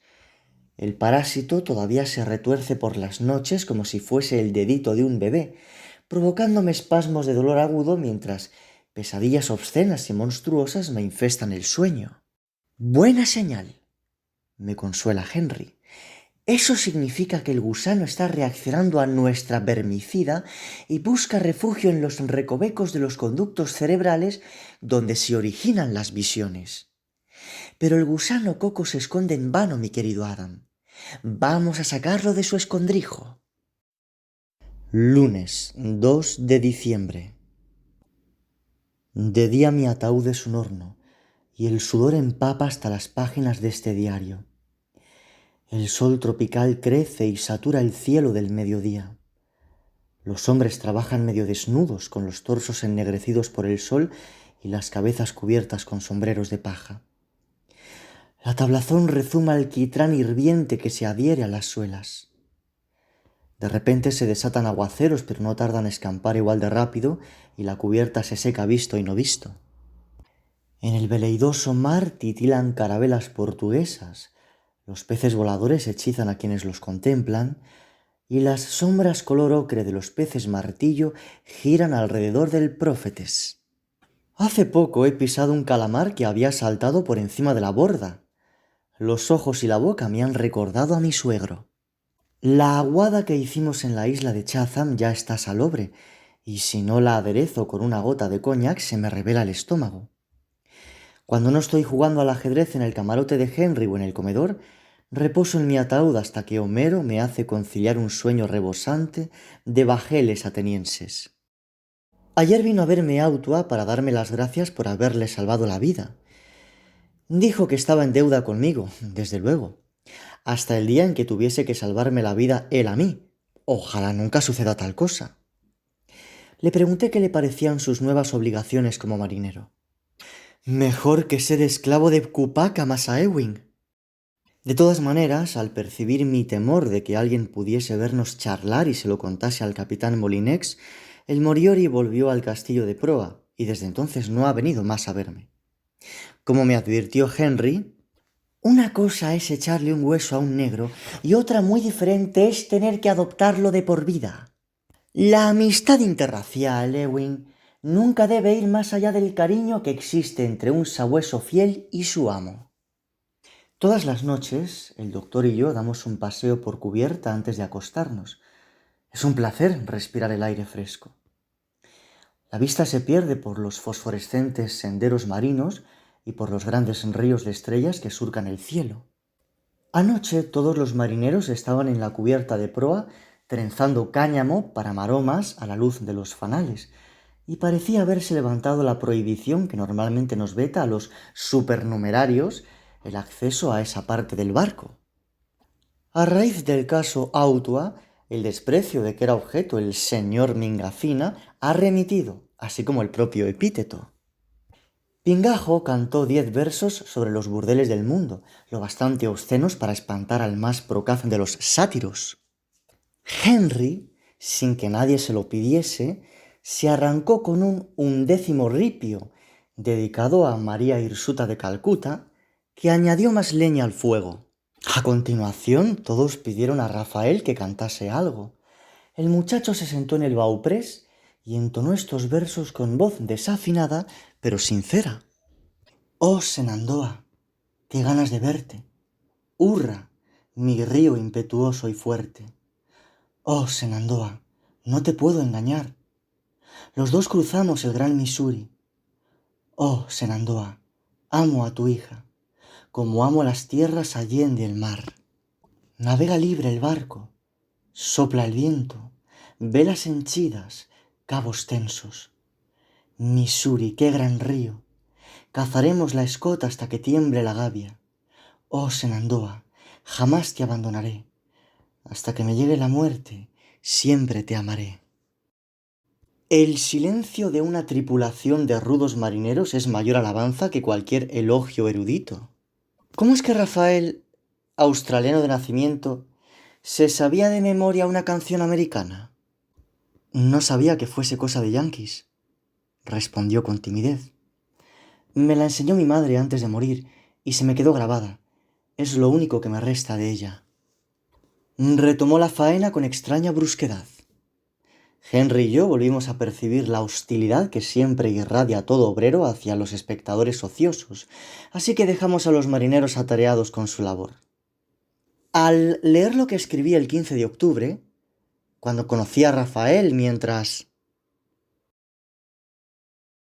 El parásito todavía se retuerce por las noches como si fuese el dedito de un bebé, provocándome espasmos de dolor agudo mientras pesadillas obscenas y monstruosas me infestan el sueño. Buena señal, me consuela Henry. Eso significa que el gusano está reaccionando a nuestra vermicida y busca refugio en los recovecos de los conductos cerebrales donde se originan las visiones. Pero el gusano coco se esconde en vano, mi querido Adam. Vamos a sacarlo de su escondrijo. Lunes 2 de diciembre. De día mi ataúd es un horno, y el sudor empapa hasta las páginas de este diario. El sol tropical crece y satura el cielo del mediodía. Los hombres trabajan medio desnudos, con los torsos ennegrecidos por el sol y las cabezas cubiertas con sombreros de paja. La tablazón rezuma alquitrán hirviente que se adhiere a las suelas. De repente se desatan aguaceros, pero no tardan en escampar igual de rápido y la cubierta se seca visto y no visto. En el veleidoso mar titilan carabelas portuguesas, los peces voladores hechizan a quienes los contemplan y las sombras color ocre de los peces martillo giran alrededor del prófetes. Hace poco he pisado un calamar que había saltado por encima de la borda. Los ojos y la boca me han recordado a mi suegro. La aguada que hicimos en la isla de Chatham ya está salobre, y si no la aderezo con una gota de coñac se me revela el estómago. Cuando no estoy jugando al ajedrez en el camarote de Henry o en el comedor, reposo en mi ataúd hasta que Homero me hace conciliar un sueño rebosante de bajeles atenienses. Ayer vino a verme Autua para darme las gracias por haberle salvado la vida. Dijo que estaba en deuda conmigo, desde luego, hasta el día en que tuviese que salvarme la vida él a mí. Ojalá nunca suceda tal cosa. Le pregunté qué le parecían sus nuevas obligaciones como marinero. Mejor que ser esclavo de Cupaca, Massa Ewing. De todas maneras, al percibir mi temor de que alguien pudiese vernos charlar y se lo contase al capitán Molinex, el Moriori volvió al castillo de proa y desde entonces no ha venido más a verme. Como me advirtió Henry, una cosa es echarle un hueso a un negro y otra muy diferente es tener que adoptarlo de por vida. La amistad interracial, Ewing, nunca debe ir más allá del cariño que existe entre un sabueso fiel y su amo. Todas las noches, el doctor y yo damos un paseo por cubierta antes de acostarnos. Es un placer respirar el aire fresco. La vista se pierde por los fosforescentes senderos marinos y por los grandes ríos de estrellas que surcan el cielo. Anoche todos los marineros estaban en la cubierta de proa trenzando cáñamo para maromas a la luz de los fanales, y parecía haberse levantado la prohibición que normalmente nos veta a los supernumerarios el acceso a esa parte del barco. A raíz del caso Autua, el desprecio de que era objeto el señor Mingafina ha remitido, así como el propio epíteto. Pingajo cantó 10 versos sobre los burdeles del mundo, lo bastante obscenos para espantar al más procaz de los sátiros. Henry, sin que nadie se lo pidiese, se arrancó con un 11º ripio, dedicado a María Hirsuta de Calcuta, que añadió más leña al fuego. A continuación, todos pidieron a Rafael que cantase algo. El muchacho se sentó en el bauprés y entonó estos versos con voz desafinada, pero sincera. Oh, Senandoa, qué ganas de verte. Hurra, mi río impetuoso y fuerte. Oh, Senandoa, no te puedo engañar. Los dos cruzamos el gran Missouri. Oh, Senandoa, amo a tu hija, como amo las tierras allende el mar. Navega libre el barco, sopla el viento, velas henchidas, cabos tensos. Missouri, qué gran río, cazaremos la escota hasta que tiemble la gavia. Oh, Senandoa, jamás te abandonaré. Hasta que me llegue la muerte, siempre te amaré. El silencio de una tripulación de rudos marineros es mayor alabanza que cualquier elogio erudito. ¿Cómo es que Rafael, australiano de nacimiento, se sabía de memoria una canción americana? No sabía que fuese cosa de yanquis, respondió con timidez. Me la enseñó mi madre antes de morir y se me quedó grabada. Es lo único que me resta de ella. Retomó la faena con extraña brusquedad. Henry y yo volvimos a percibir la hostilidad que siempre irradia a todo obrero hacia los espectadores ociosos, así que dejamos a los marineros atareados con su labor. Al leer lo que escribí el 15 de octubre, cuando conocí a Rafael mientras